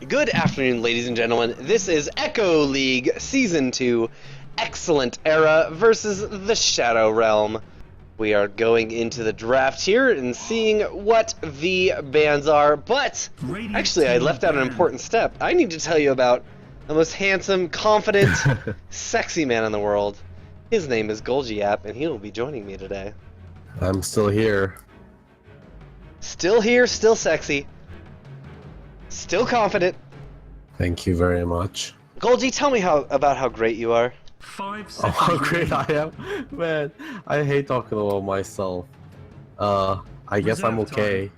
Good afternoon, ladies and gentlemen. This is Echo League Season 2, Excellent Era versus the Shadow Realm. We are going into the draft here and seeing what the bans are, but actually I left out an important step. I need to tell you about the most handsome, confident, sexy man in the world. His name is Golgi, and he will be joining me today. I'm still here. Still here, still sexy. Still confident. Thank you very much. Golgi, tell me about how great you are. 5 Oh, seconds. how great I am. Man, I hate talking about myself. I guess I'm okay.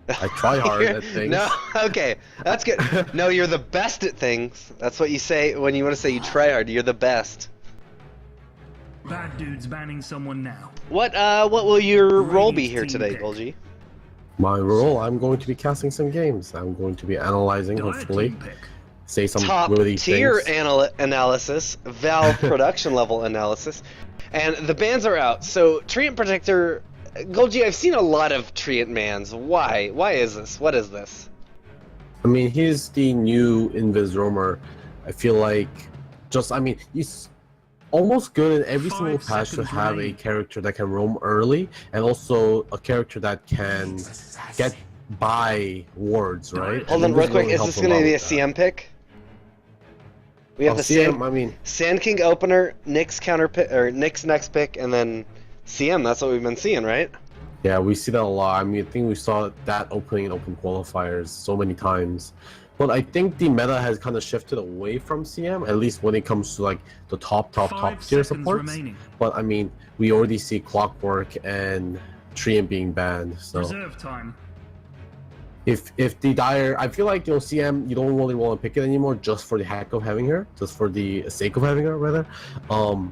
I try hard at things. No, okay, that's good. No, you're the best at things. That's what you say when you want to say you try hard. You're the best. Bad dudes banning someone now. What will your role be here today, Golgi? My role, I'm going to be casting some games. I'm going to be analyzing, hopefully. Say some Top really tier things. analysis, Valve production level analysis, and the bans are out. So Treant Protector, Golgi, I've seen a lot of Treant bans. Why? Why is this? What is this? I mean, he's the new Invis roamer. I feel like, he's almost good in every single patch to have a character that can roam early, and also a character that can get by wards, right? Hold on real quick, is this going to be a CM pick? We have the CM, Sand King opener, Nyx counter pick, or Nyx next pick, and then CM, that's what we've been seeing, right? Yeah, we see that a lot. I mean, I think we saw that opening in open qualifiers so many times. But I think the meta has kind of shifted away from CM, at least when it comes to like the top tier supports. Remaining. But I mean, we already see Clockwork and Treant being banned. So Reserve time. if the Dire, I feel like CM, you don't really want to pick it anymore just for the heck of having her, just for the sake of having her rather. Oh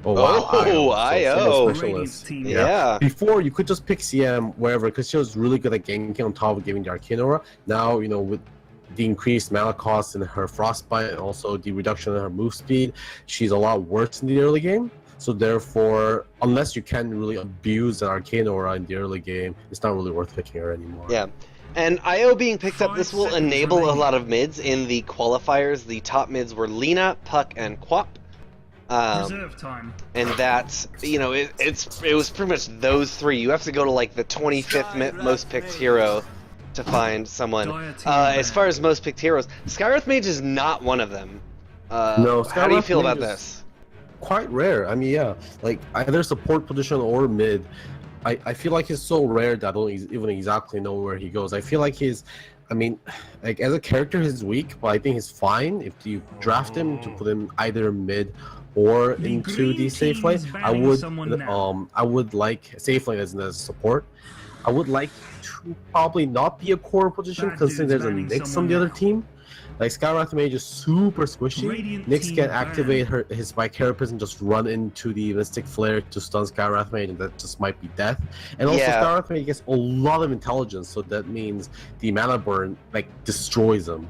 wow! Oh, IO. Specialist. Yeah. Before you could just pick CM wherever because she was really good at ganking on top of giving the Arcane Aura. Now with the increased mana cost in her Frostbite and also the reduction in her move speed, she's a lot worse in the early game. So therefore, unless you can really abuse an Arcane Aura in the early game, it's not really worth picking her anymore. Yeah. And IO being picked up, this will enable a lot of mids in the qualifiers. The top mids were Lina, Puck, and Quap. Reserve time. And that's, it was pretty much those three. You have to go to like the 25th most picked hero to find someone. As far as most picked heroes, Skywrath Mage is not one of them. No, how do you feel Mage about is this? Quite rare. I mean, yeah, like either support position or mid. I feel like he's so rare that I don't even exactly know where he goes. I feel like as a character he's weak, but I think he's fine if you draft him to put him either mid or into the safe lane. I would like safe lane as a support. I would like to probably not be a core position considering there's a Nyx on the other team. Like Skywrath Mage is super squishy. Nyx can activate his Carapace and just run into the Mystic Flare to stun Skywrath Mage, and that just might be death. And also Skywrath Mage gets a lot of intelligence, so that means the mana burn destroys him.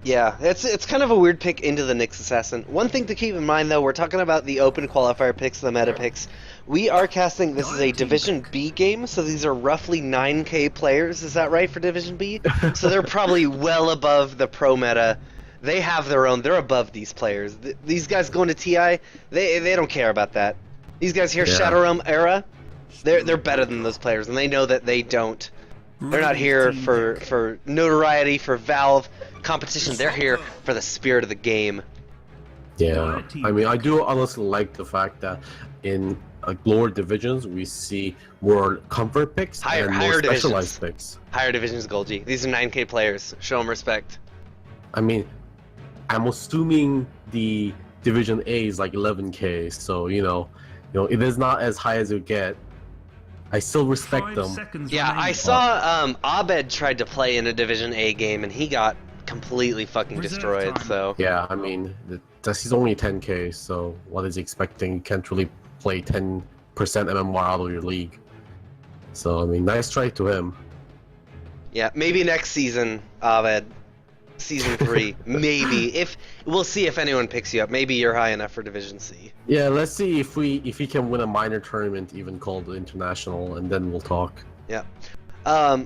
Yeah, it's kind of a weird pick into the Nyx Assassin. One thing to keep in mind though, we're talking about the open qualifier picks, the meta picks. We are casting, this is a Division B game, so these are roughly 9k players, is that right, for Division B? So they're probably well above the pro meta. They have their own, they're above these players. These guys going to TI, they don't care about that. These guys here, Shadow Realm era, they're better than those players, and they know that they don't. They're not here for notoriety, for Valve competition, they're here for the spirit of the game. Yeah, I mean, I do honestly like the fact that in lower divisions we see more comfort picks and more specialized picks. Higher divisions, Golgi. These are 9k players. Show them respect. I mean, I'm assuming the Division A is like 11k, so it is not as high as you get. I still respect them. Yeah, I saw Abed tried to play in a Division A game and he got completely fucking destroyed. So yeah, I mean, he's only 10k, so what is he expecting? You can't really play 10% MMR out of your league. So I mean, nice try to him. Yeah, maybe next season, Abed. Season 3, maybe. We'll see if anyone picks you up. Maybe you're high enough for Division C. Yeah, let's see if he can win a minor tournament, even called the International, and then we'll talk. Yeah.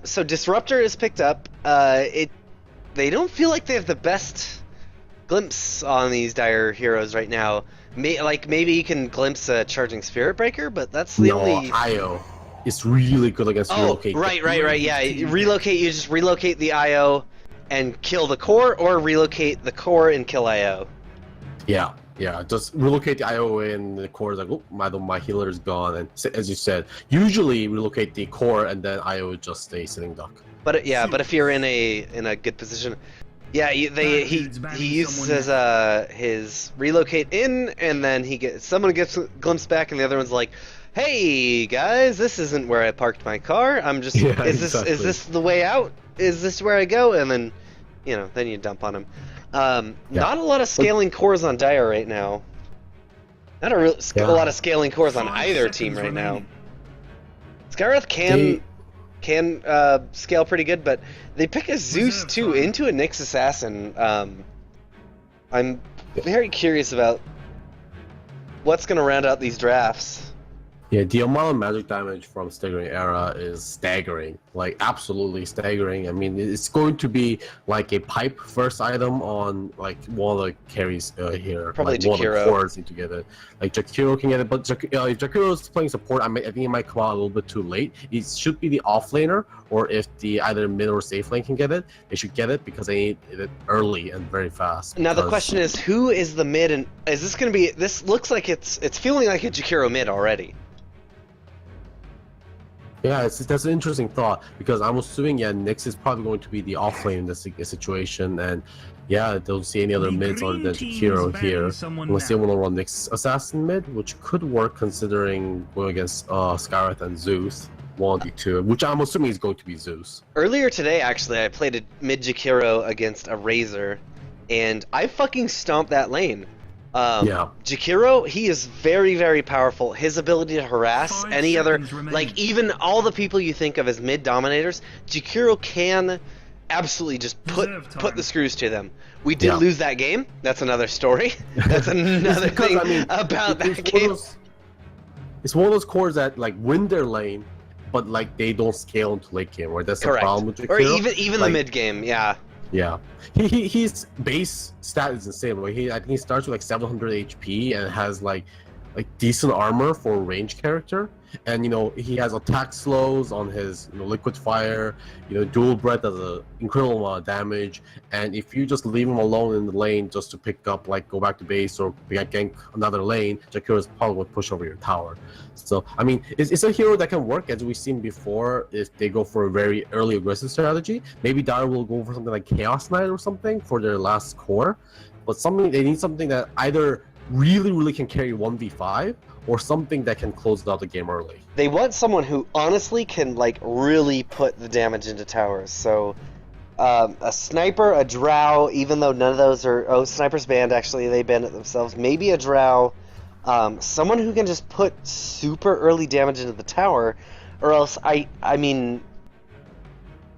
So Disruptor is picked up. they don't feel like they have the best glimpse on these dire heroes right now. Maybe you can glimpse a charging spirit breaker, but that's the only. IO is really good against relocate. Right. Yeah, relocate. You just relocate the IO and kill the core, or relocate the core and kill IO. Yeah. Just relocate the IO and the core is like, oh, my healer is gone. And as you said, usually relocate the core and then IO just stays sitting duck. But if you're in a good position. Yeah, he uses his relocate in, and then someone gets a glimpse back, and the other one's like, "Hey guys, this isn't where I parked my car. I'm just is this the way out? Is this where I go?" And then, then you dump on him. Not a lot of scaling cores on Dire right now. Not a lot of scaling cores on either team right now. Skywrath can scale pretty good, but they pick a Zeus too into a Nyx Assassin. I'm very curious about what's going to round out these drafts. Yeah, the amount of magic damage from Staggering Era is staggering, like absolutely staggering. I mean, it's going to be like a pipe first item on like one of the carries here. Probably like Jakiro. One of the cores need to get it. Like Jakiro can get it, but if Jakiro is playing support, I think it might come out a little bit too late. It should be the offlaner, or if the either mid or safe lane can get it, they should get it because they need it early and very fast. Now the question is, who is the mid, and is this going to be? This looks like it's feeling like a Jakiro mid already. Yeah, that's an interesting thought, because I'm assuming Nyx is probably going to be the offlane in this situation, and I don't see any other mids other than Jakiro here, unless they want to run Nyx Assassin mid, which could work considering going against Skywrath and Zeus, one of the two, which I'm assuming is going to be Zeus. Earlier today, actually, I played a mid Jakiro against a Razor, and I fucking stomped that lane. Jakiro, he is very, very powerful. His ability to harass any other, like even all the people you think of as mid dominators, Jakiro can absolutely just put the screws to them. We did lose that game. That's another story. That's another thing about that game. It's one of those cores that like win their lane, but like they don't scale into late game, right? That's the problem with Jakiro. Or even the mid game, yeah. Yeah, his base stat is insane. Like I think he starts with like 700 HP and has like decent armor for a range character, and he has attack slows on his liquid fire. Dual breath does an incredible amount of damage, and if you just leave him alone in the lane just to pick up go back to base or gank another lane, Jakiro is probably going to push over your tower. So I mean, it's a hero that can work, as we've seen before, if they go for a very early aggressive strategy. Maybe Dire will go for something like Chaos Knight or something for their last core, but they need something that either really can carry 1v5 or something that can close out the game early. They want someone who honestly can really put the damage into towers. So a sniper, a drow, even though none of those are sniper's banned, actually they banned it themselves. Maybe a drow, someone who can just put super early damage into the tower, or else I mean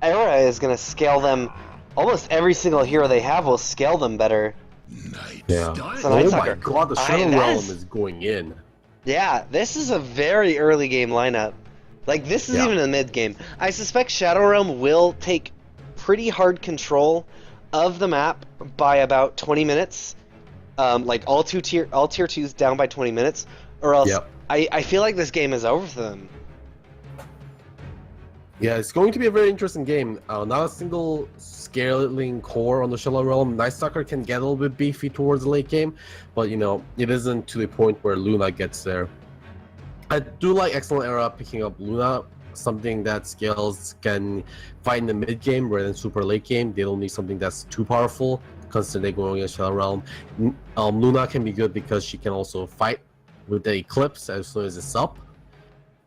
Era is going to scale them. Almost every single hero they have will scale them better. Yeah. So oh my god, the Shadow Realm is going in. Yeah, this is a very early game lineup. This is even a mid game. I suspect Shadow Realm will take pretty hard control of the map by about 20 minutes. All tier 2s down by 20 minutes, or else I feel like this game is over for them. Yeah, it's going to be a very interesting game. Not a single scaling core on the Shadow Realm. Night Stalker can get a little bit beefy towards the late game, but it isn't to the point where Luna gets there. I do like Excellent Era picking up Luna, something that scales can fight in the mid game rather than super late game. They don't need something that's too powerful, constantly going against Shadow Realm. Luna can be good because she can also fight with the Eclipse as soon as it's up,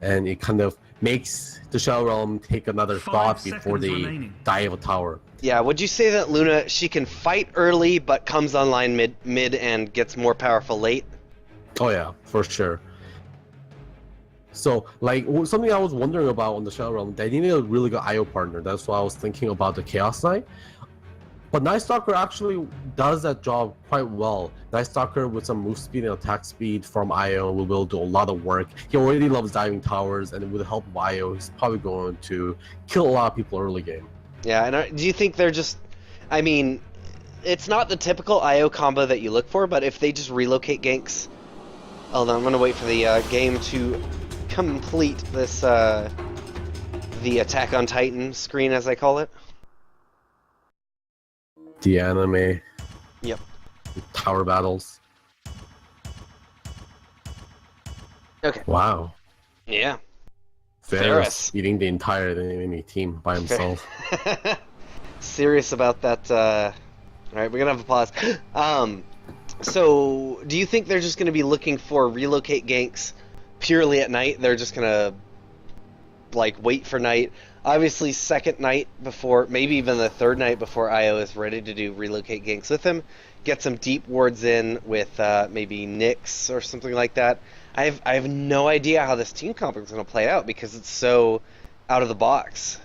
and it kind of makes the Shadow Realm take another thought before they die of a tower. Yeah, would you say that Luna, she can fight early but comes online mid and gets more powerful late? Oh yeah, for sure. So something I was wondering about on the Shadow Realm, they needed a really good IO partner. That's why I was thinking about the Chaos Knight. But Night Stalker actually does that job quite well. Night Stalker with some move speed and attack speed from IO will do a lot of work. He already loves diving towers, and with the help of IO, he's probably going to kill a lot of people early game. Yeah, and do you think they're just... I mean, it's not the typical IO combo that you look for, but if they just relocate ganks... Hold on, I'm going to wait for the game to complete this, the Attack on Titan screen, as I call it. The anime. Yep. Tower battles. Okay. Wow. Yeah. Ferris eating the entire enemy team by himself. Serious about that. Alright, we're gonna have a pause. So, do you think they're just gonna be looking for relocate ganks purely at night? They're just gonna, like, wait for night. Obviously, second night before, maybe even the third night before IO is ready to do relocate ganks with him. Get some deep wards in with maybe Nyx or something like that. I have no idea how this team comp is going to play out because it's so out of the box.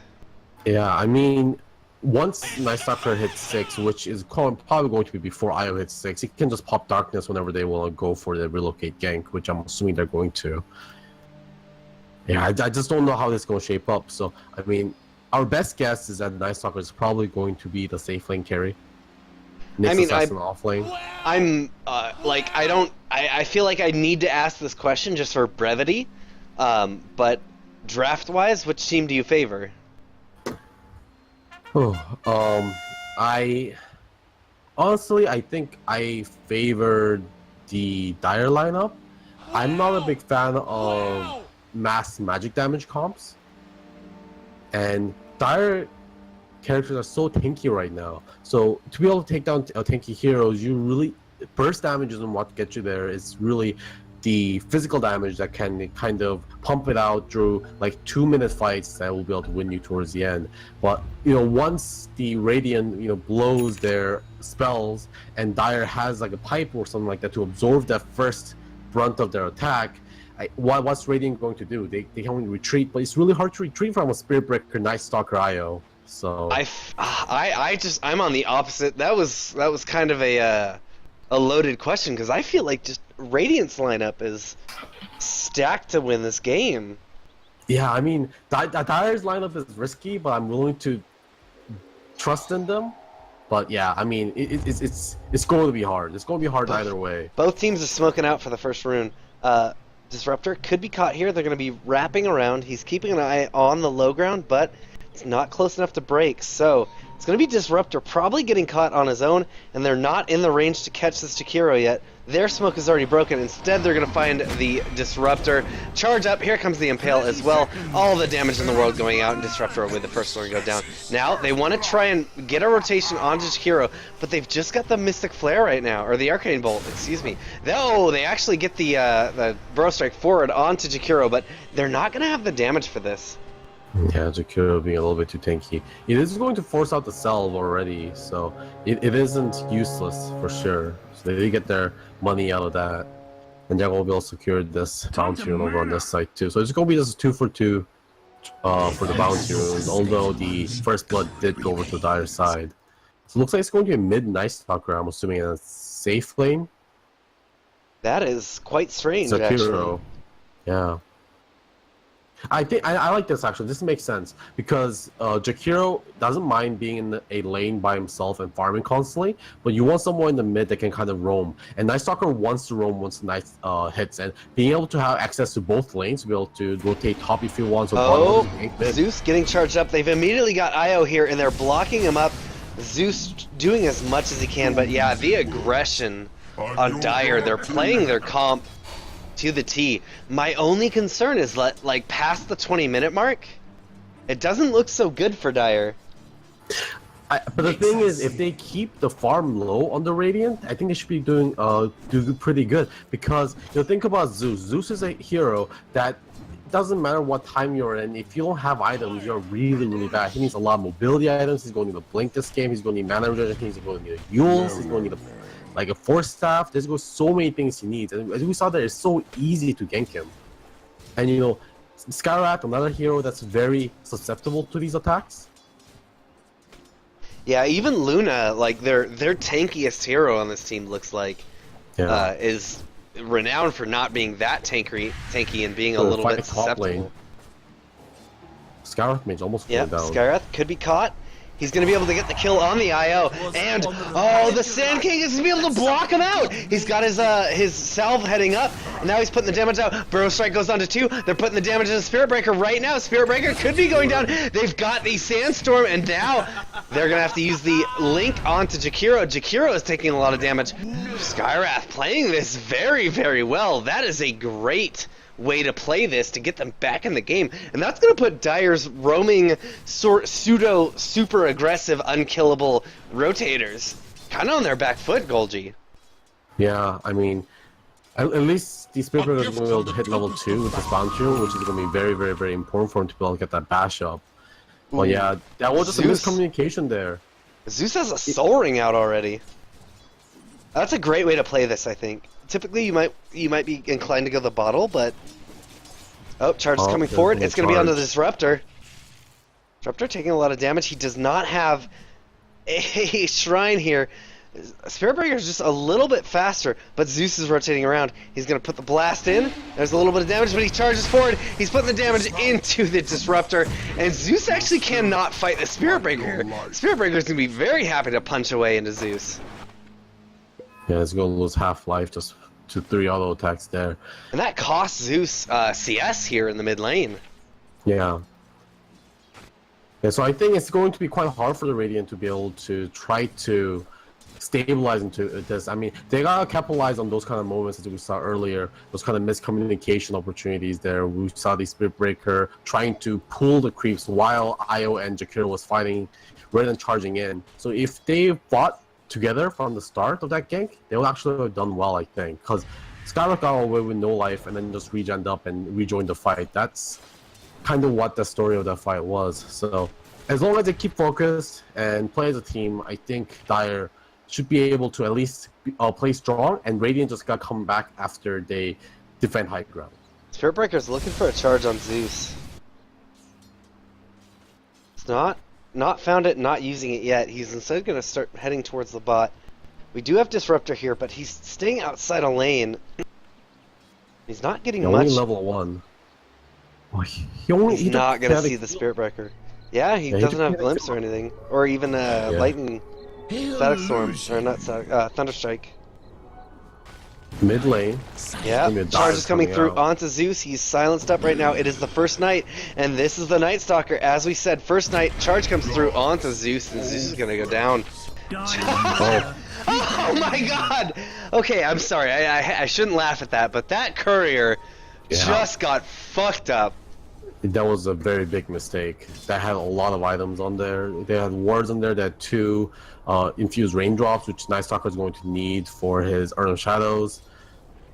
Yeah, I mean, once Night Stalker hits 6, which is probably going to be before IO hits 6, it can just pop Darkness whenever they want to go for the relocate gank, which I'm assuming they're going to. Yeah, I just don't know how this is going to shape up. So, I mean, our best guess is that Night Stalker is probably going to be the safe lane carry. Nyx assassin off lane. I'm like, I feel like I need to ask this question just for brevity. But draft wise, which team do you favor? I honestly, I think I favor the Dire lineup. I'm not a big fan of mass magic damage comps, and Dire characters are so tanky right now. So to be able to take down tanky heroes, you really burst damage isn't what gets you there. It's really the physical damage that can kind of pump it out through like 2-minute fights that will be able to win you towards the end. But once the Radiant blows their spells and Dire has like a pipe or something like that to absorb that first brunt of their attack, what's Radiant going to do? They can only retreat, but it's really hard to retreat from a Spirit Breaker Night Stalker IO. So I'm on the opposite. That was kind of a loaded question because I feel like just Radiant's lineup is stacked to win this game. Yeah, I mean, Dire's lineup is risky, but I'm willing to trust in them. But yeah, I mean, it's going to be hard. It's going to be hard either way. Both teams are smoking out for the first rune. Disruptor could be caught here. They're going to be wrapping around. He's keeping an eye on the low ground, but it's not close enough to break. So it's going to be Disruptor probably getting caught on his own, and they're not in the range to catch this Jakiro yet. Their smoke is already broken. Instead, they're going to find the Disruptor. Charge up. Here comes the Impale as well. All the damage in the world going out, and Disruptor with the first one go down. Now, they want to try and get a rotation onto Jakiro, but they've just got the Mystic Flare right now, or the Arcane Bolt, excuse me. Oh, they actually get the Burrow Strike forward onto Jakiro, but they're not going to have the damage for this. Yeah, Jakiro being a little bit too tanky. It is going to force out the salve already, so it isn't useless for sure. So they get their money out of that. And they're going to be able to secure this bounty rune over on this side too. So it's going to be just 2 for 2 for the bounty runes, although the first blood did go over to the Dire side. So it looks like it's going to be a mid-Night Stalker, I'm assuming, in a safe lane. That is quite strange, Jakiro. actually. Yeah. I think I like this actually. This makes sense because Jakiro doesn't mind being in a lane by himself and farming constantly, but you want someone in the mid that can kind of roam. And Night Stalker wants to roam once the night hits, and being able to have access to both lanes, to be able to rotate top if you want. So Zeus getting charged up. They've immediately got IO here, and they're blocking him up. Zeus doing as much as he can, but yeah, the aggression on Dire. They're playing their comp to the T. My only concern is like past the 20-minute mark, it doesn't look so good for Dire. But the thing is, if they keep the farm low on the Radiant, I think they should be doing pretty good because think about Zeus. Zeus is a hero that doesn't matter what time you're in. If you don't have items, you're really, really bad. He needs a lot of mobility items. He's going to need a blink this game. He's going to need mana regeneration. He's going to need a Yules. He's going to need a Force Staff. There's so many things he needs. And as we saw there, it's so easy to gank him. And Skyrat, another hero that's very susceptible to these attacks. Yeah, even Luna, like their tankiest hero on this team looks like is renowned for not being that tanky and being a little bit susceptible. Skyrath mage almost yeah, down. Skyrath could be caught. He's going to be able to get the kill on the IO, and oh, the Sand King is going to be able to block him out. He's got his salve heading up, and now he's putting the damage out. Burrow Strike goes on to 2. They're putting the damage into Spirit Breaker right now. Spirit Breaker could be going down. They've got the Sandstorm, and now they're going to have to use the Link onto Jakiro. Jakiro is taking a lot of damage. Skywrath playing this very, very well. That is a great way to play this to get them back in the game, and that's going to put Dire's roaming pseudo super aggressive unkillable rotators kind of on their back foot. Golgi. Yeah, I mean, at least the Spirit Breaker is going to be able to hit level 2 with the Spawn Shield, which is going to be very, very, very important for him to be able to get that bash up. Well, yeah, that was just a miscommunication there. Zeus has a Soul Ring out already. That's a great way to play this, I think. Typically, you might be inclined to go the bottle, but Charge is coming forward. It's going to be on the Disruptor. Disruptor taking a lot of damage. He does not have a shrine here. Spirit Breaker is just a little bit faster, but Zeus is rotating around. He's going to put the blast in. There's a little bit of damage, but he charges forward. He's putting the damage into the Disruptor, and Zeus actually cannot fight the Spirit Breaker. Spirit Breaker is going to be very happy to punch away into Zeus. Yeah, it's going to lose half life just to 3 auto attacks there. And that costs Zeus CS here in the mid lane. Yeah. Yeah, so I think it's going to be quite hard for the Radiant to be able to try to stabilize into this. I mean, they gotta capitalize on those kind of moments that we saw earlier, those kind of miscommunication opportunities there. We saw the Spirit Breaker trying to pull the creeps while Io and Jakiro was fighting rather than charging in. So if they fought together from the start of that gank, they would actually have done well, I think, because Skywrath got away with no life and then just regened up and rejoined the fight. That's kind of what the story of that fight was. So as long as they keep focused and play as a team, I think Dire should be able to at least play strong, and Radiant just got to come back after they defend high ground. Spirit Breaker's looking for a charge on Zeus. It's not found it, not using it yet. He's instead going to start heading towards the bot. We do have Disruptor here, but he's staying outside a lane. He's not getting much. Only level 1. Well, he's not going to see the Spirit Breaker. Yeah, he doesn't have Glimpse or anything. Or even Lightning. Static Storm. Or not Static, Thunderstrike. Mid lane. Yeah, charge is coming through onto Zeus. He's silenced up right now. It is the first night, and this is the Night Stalker. As we said, first night, charge comes through onto Zeus, and Zeus is going to go down. Oh my god! Okay, I'm sorry. I shouldn't laugh at that, but that courier just got fucked up. That was a very big mistake. That had a lot of items on there. They had wards on there that had 2 infused raindrops, which Night Stalker is going to need for his Urn of Shadows.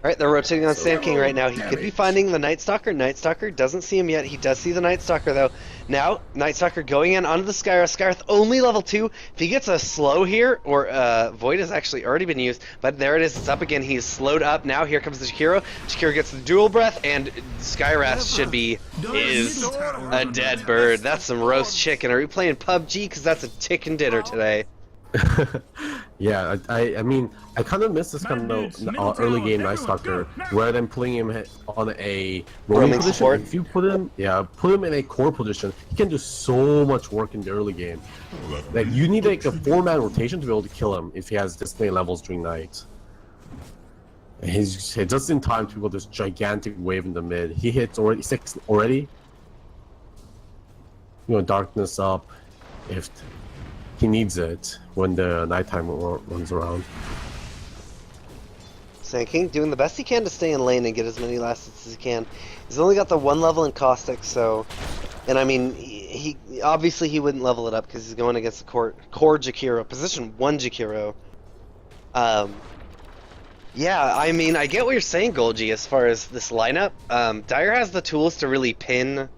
Alright, they're rotating on Sand King right now. He could be finding the Night Stalker. Night Stalker doesn't see him yet. He does see the Night Stalker though. Now, Night Stalker going in onto the Skywrath. Skywrath only level 2. If he gets a slow here, or Void has actually already been used, but there it is. It's up again. He's slowed up now. Here comes the Jakiro. Jakiro gets the Dual Breath, and Skywrath is a dead bird. That's some roast chicken. Are we playing PUBG? Because that's a chicken dinner today. Yeah, I mean, I kind of miss this kind of early game Night Stalker, rather than putting him on a roaming position. Support. If you put him in a core position, he can do so much work in the early game. Like, you need like a 4-man rotation to be able to kill him if he has this many levels during night. And he's just in time to go this gigantic wave in the mid. He hits already 6 already. You know, darkness up if he needs it when the nighttime runs around. Sand King doing the best he can to stay in lane and get as many last hits as he can. He's only got the 1 level in Caustic, so... And I mean, he obviously he wouldn't level it up because he's going against the core Jakiro, position 1 Jakiro. Yeah, I mean, I get what you're saying, Golgi, as far as this lineup. Dire has the tools to really pin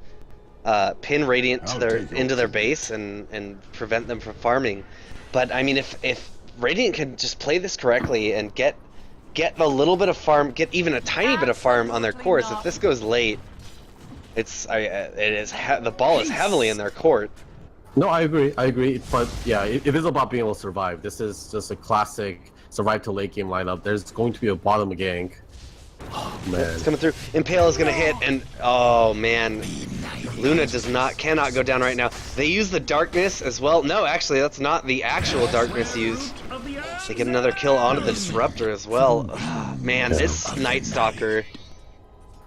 Radiant to into their base and prevent them from farming. But I mean, if Radiant can just play this correctly and get a little bit of farm, get even a tiny bit of farm on their cores, if this goes late, the ball is heavily in their court. No, I agree. But yeah, it is about being able to survive. This is just a classic survive to late game lineup. There's going to be a bottom gank. Oh, man. It's coming through. Impale is going to hit, and oh man. Luna cannot go down right now. They use the darkness as well. No, actually, that's not the actual darkness used. They get another kill onto the disruptor as well. Oh, man, this Night Stalker.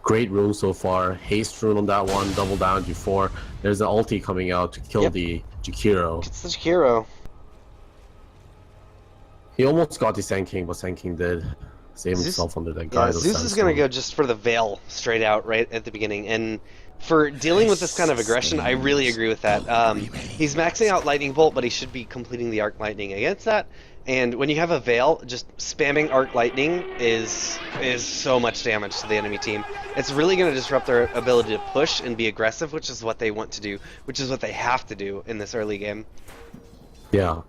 Great rune so far. Haste rune on that one, double down before. There's an ulti coming out to kill the Jakiro. It's the Jakiro. He almost got the Sand King, but Sand King did save himself under that guy. Yeah, Zeus is going to go just for the Veil straight out right at the beginning. And for dealing with this kind of aggression, I really agree with that. He's maxing out Lightning Bolt, but he should be completing the Arc Lightning against that. And when you have a Veil, just spamming Arc Lightning is so much damage to the enemy team. It's really going to disrupt their ability to push and be aggressive, which is what they want to do, which is what they have to do in this early game. Yeah.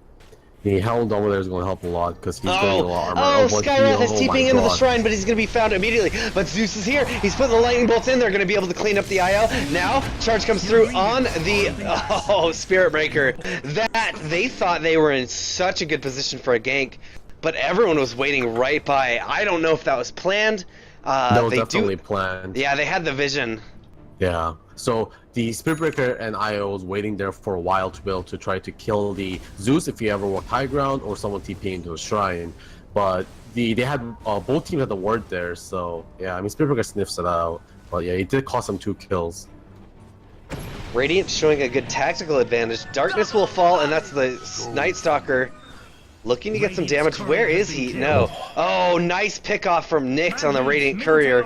The Hound over there is going to help a lot because he's getting a lot of armor. Skyrath is TPing into the shrine, but he's going to be found immediately. But Zeus is here. He's putting the lightning bolts in. They're going to be able to clean up the IO. Now, charge comes through on the Spirit Breaker. That, they thought they were in such a good position for a gank, but everyone was waiting right by. I don't know if that was planned. That was definitely planned. Yeah, they had the vision. Yeah. So the Spirit Breaker and IO was waiting there for a while to be able to try to kill the Zeus if he ever walked high ground or someone TP into a shrine. But they had both teams had the ward there, so yeah, I mean Spirit Breaker sniffs it out. But yeah, it did cost him 2 kills. Radiant showing a good tactical advantage. Darkness will fall, and that's the Night Stalker. Looking to get some damage. Where is he? No. Oh, nice pickoff from Nyx on the Radiant Courier.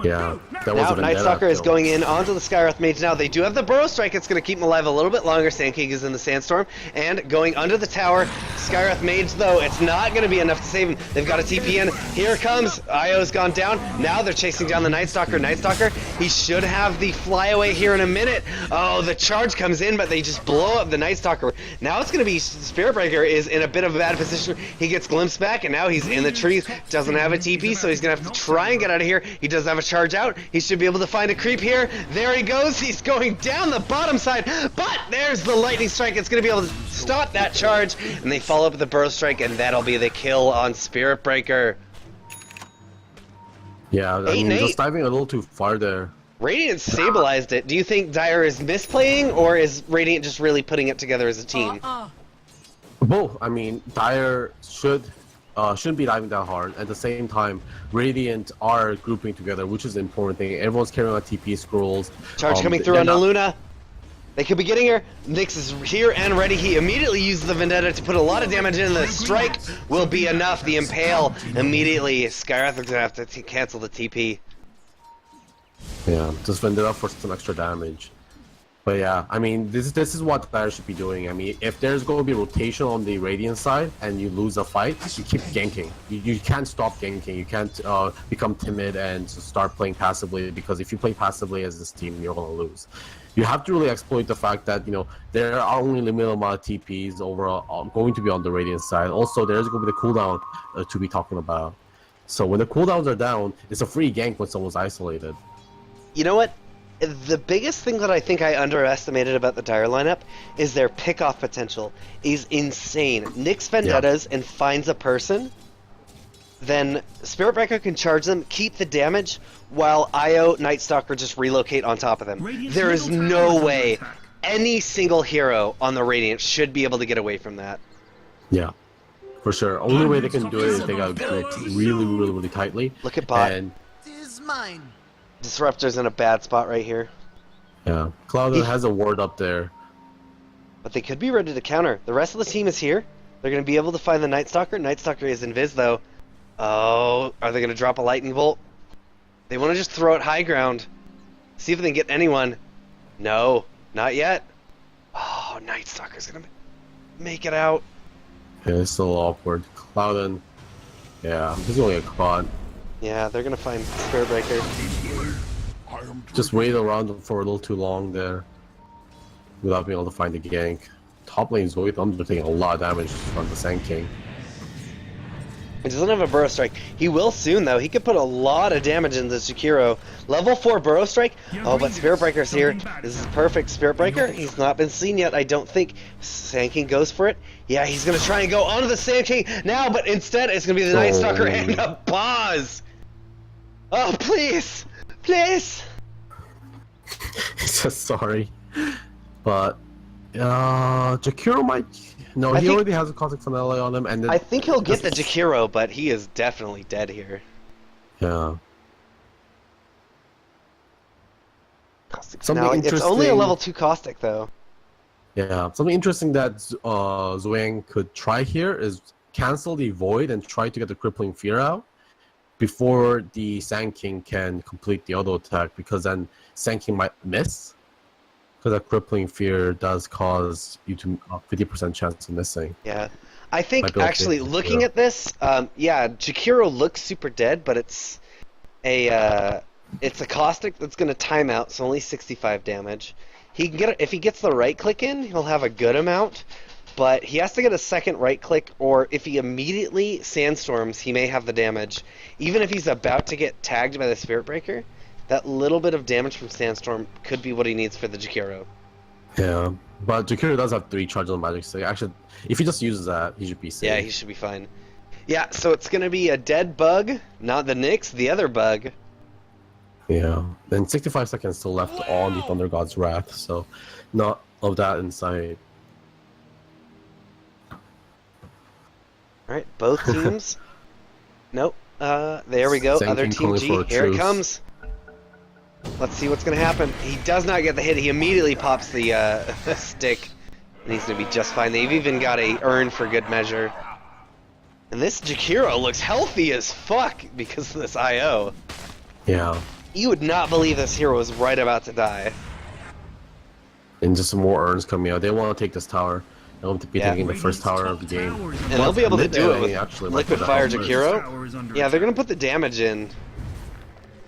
Yeah, that was now a Night Stalker is going in onto the Skywrath Mage. Now they do have the Burrow Strike. It's going to keep him alive a little bit longer. Sand King is in the Sandstorm and going under the tower. Skywrath Mage, though, it's not going to be enough to save him. They've got a TP in. Here it comes. Io's gone down. Now they're chasing down the Night Stalker. Night Stalker, he should have the flyaway here in a minute. Oh, the charge comes in, but they just blow up the Night Stalker. Now it's going to be Spirit Breaker is in a bit of a bad position. He gets glimpsed back, and now he's in the trees. Doesn't have a TP, so he's going to have to try and get out of here. He does have a charge out. He should be able to find a creep here. There he goes. He's going down the bottom side, but there's the Lightning Strike. It's going to be able to stop that charge, and they follow up with the Burrow Strike, and that'll be the kill on Spirit Breaker. Yeah, I mean, just diving a little too far there. Radiant stabilized it. Do you think Dire is misplaying, or is Radiant just really putting it together as a team? Both. I mean, Dire shouldn't be diving that hard. At the same time, Radiant are grouping together, which is the important thing. Everyone's carrying out TP scrolls. Charge coming through on Luna. They could be getting her. Nyx is here and ready. He immediately uses the Vendetta to put a lot of damage in. The strike will be enough. The Impale immediately. Skywrath is going to have to cancel the TP. Yeah, just Vendetta for some extra damage. But yeah, I mean, this is what Dire should be doing. I mean, if there's going to be rotation on the Radiant side and you lose a fight, you keep ganking. You can't stop ganking. You can't become timid and start playing passively, because if you play passively as this team, you're going to lose. You have to really exploit the fact that, you know, there are only limited amount of TPs overall going to be on the Radiant side. Also, there's going to be the cooldown to be talking about. So when the cooldowns are down, it's a free gank when someone's isolated. You know what? The biggest thing that I think I underestimated about the Dire lineup is their pickoff potential is insane. Nyx Vendettas and finds a person, then Spirit Breaker can charge them, keep the damage, while Io, Night Stalker just relocate on top of them. There is no way any single hero on the Radiant should be able to get away from that. Yeah, for sure. Only way they can do it is they got grouped really, really, really tightly. Look at bot. And Disruptor's in a bad spot right here. yeah, Cloud has a ward up there. But they could be ready to counter. The rest of the team is here. They're going to be able to find the Night Stalker. Night Stalker is invis, though. Oh, are they going to drop a Lightning Bolt? They want to just throw it high ground. See if they can get anyone. No, not yet. Oh, Night Stalker's going to make it out. Yeah, it's still awkward. Clouden, yeah, he's only a caught. Yeah, they're going to find Spirit Breaker. Just wait around for a little too long there without being able to find the gank. Top lane Zoe Thunder taking a lot of damage from the Sand King. He doesn't have a Burrow Strike. He will soon, though. He could put a lot of damage into Jakiro. Level 4 Burrow Strike. Oh, but Spirit Breaker's here. This is perfect. Spirit Breaker, he's not been seen yet, I don't think. Sand King goes for it. Yeah, he's going to try and go onto the Sand King now, but instead it's going to be the Night Stalker and a pause. Oh, please. Please. He says sorry. But Jakiro might. No, I he think- already has a Caustic Finale on him, and then I think he'll get the Jakiro, but he is definitely dead here. yeah. Caustic Something Finale. It's only a interesting- level 2 Caustic, though. Yeah, something interesting that Zwang could try here is cancel the Void and try to get the Crippling Fear out before the Sand King can complete the auto attack, because then Sand King might miss. Because that Crippling Fear does cause you to 50% chance of missing. Yeah. I think, Might be okay actually, with looking Jakiro. at this, yeah, Jakiro looks super dead, but it's a Caustic that's going to time out, so only 65 damage. He can get if he gets the right click in, he'll have a good amount, but he has to get a second right click, or if he immediately Sandstorms, he may have the damage. Even if he's about to get tagged by the Spirit Breaker, that little bit of damage from Sandstorm could be what he needs for the Jakiro. Yeah, but Jakiro does have 3 charges on Magic Stick. Actually, if he just uses that, he should be safe. Yeah, he should be fine. Yeah, so it's going to be a dead bug, not the Nyx, the other bug. Yeah. Then 65 seconds still left on the Thunder God's Wrath, so not of that inside. Alright, both teams. Nope. There we go. Sand Other King Team calling G. for a Here it truce. comes. Let's see what's going to happen. He does not get the hit. He immediately pops the stick. And he's going to be just fine. They've even got a urn for good measure. And this Jakiro looks healthy as fuck because of this IO. Yeah. You would not believe this hero was right about to die. And just some more urns coming out. They want to take this tower. They want to be Yeah. taking the first tower of the game. And they'll be able to do it with actually, Liquid like, Fire that. Jakiro. Yeah, they're going to put the damage in.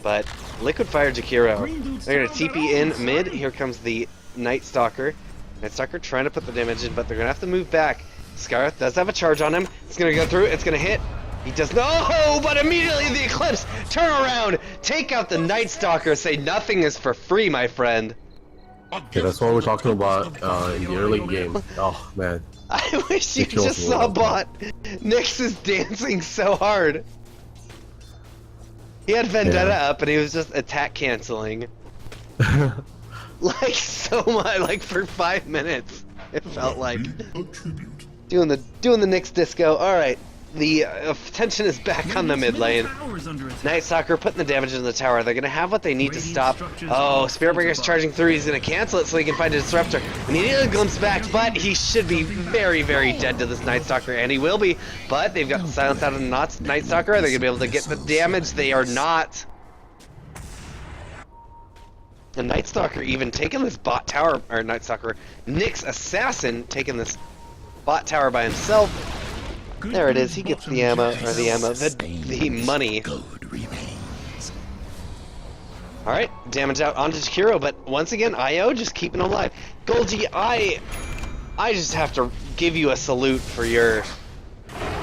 But Liquid Fire Jakiro. They're going to TP in mid. Here comes the Night Stalker. Night Stalker trying to put the damage in, but they're going to have to move back. Scarth does have a charge on him. It's going to go through. It's going to hit. He does no, but immediately the Eclipse. Turn around. Take out the Night Stalker. Say nothing is for free, my friend. Yeah, that's what we're talking about in the early game. Oh, man. I wish you It kills just me saw a little bit. Bot. Nyx is dancing so hard. He had Vendetta Yeah. up and he was just attack canceling. Like so much, like for 5 minutes. It felt like doing the Nyx disco. All right, the attention is back on the mid lane. Night Stalker putting the damage in the tower. They're gonna have what they need to stop. Oh, Spirit Breaker's charging through. He's gonna cancel it so he can find a disruptor. Immediately glimpse back, but he should be very, very dead to this Night Stalker, and he will be. But they've got the silence out of the Night Stalker. Are they gonna be able to get the damage? They are not. The Night Stalker even taking this bot tower, or Night Stalker, Nyx Assassin taking this bot tower by himself. There it is. He gets the ammo, or the money. All right, damage out onto Jakiro, but once again, IO just keeping him alive. Golgi, I just have to give you a salute for your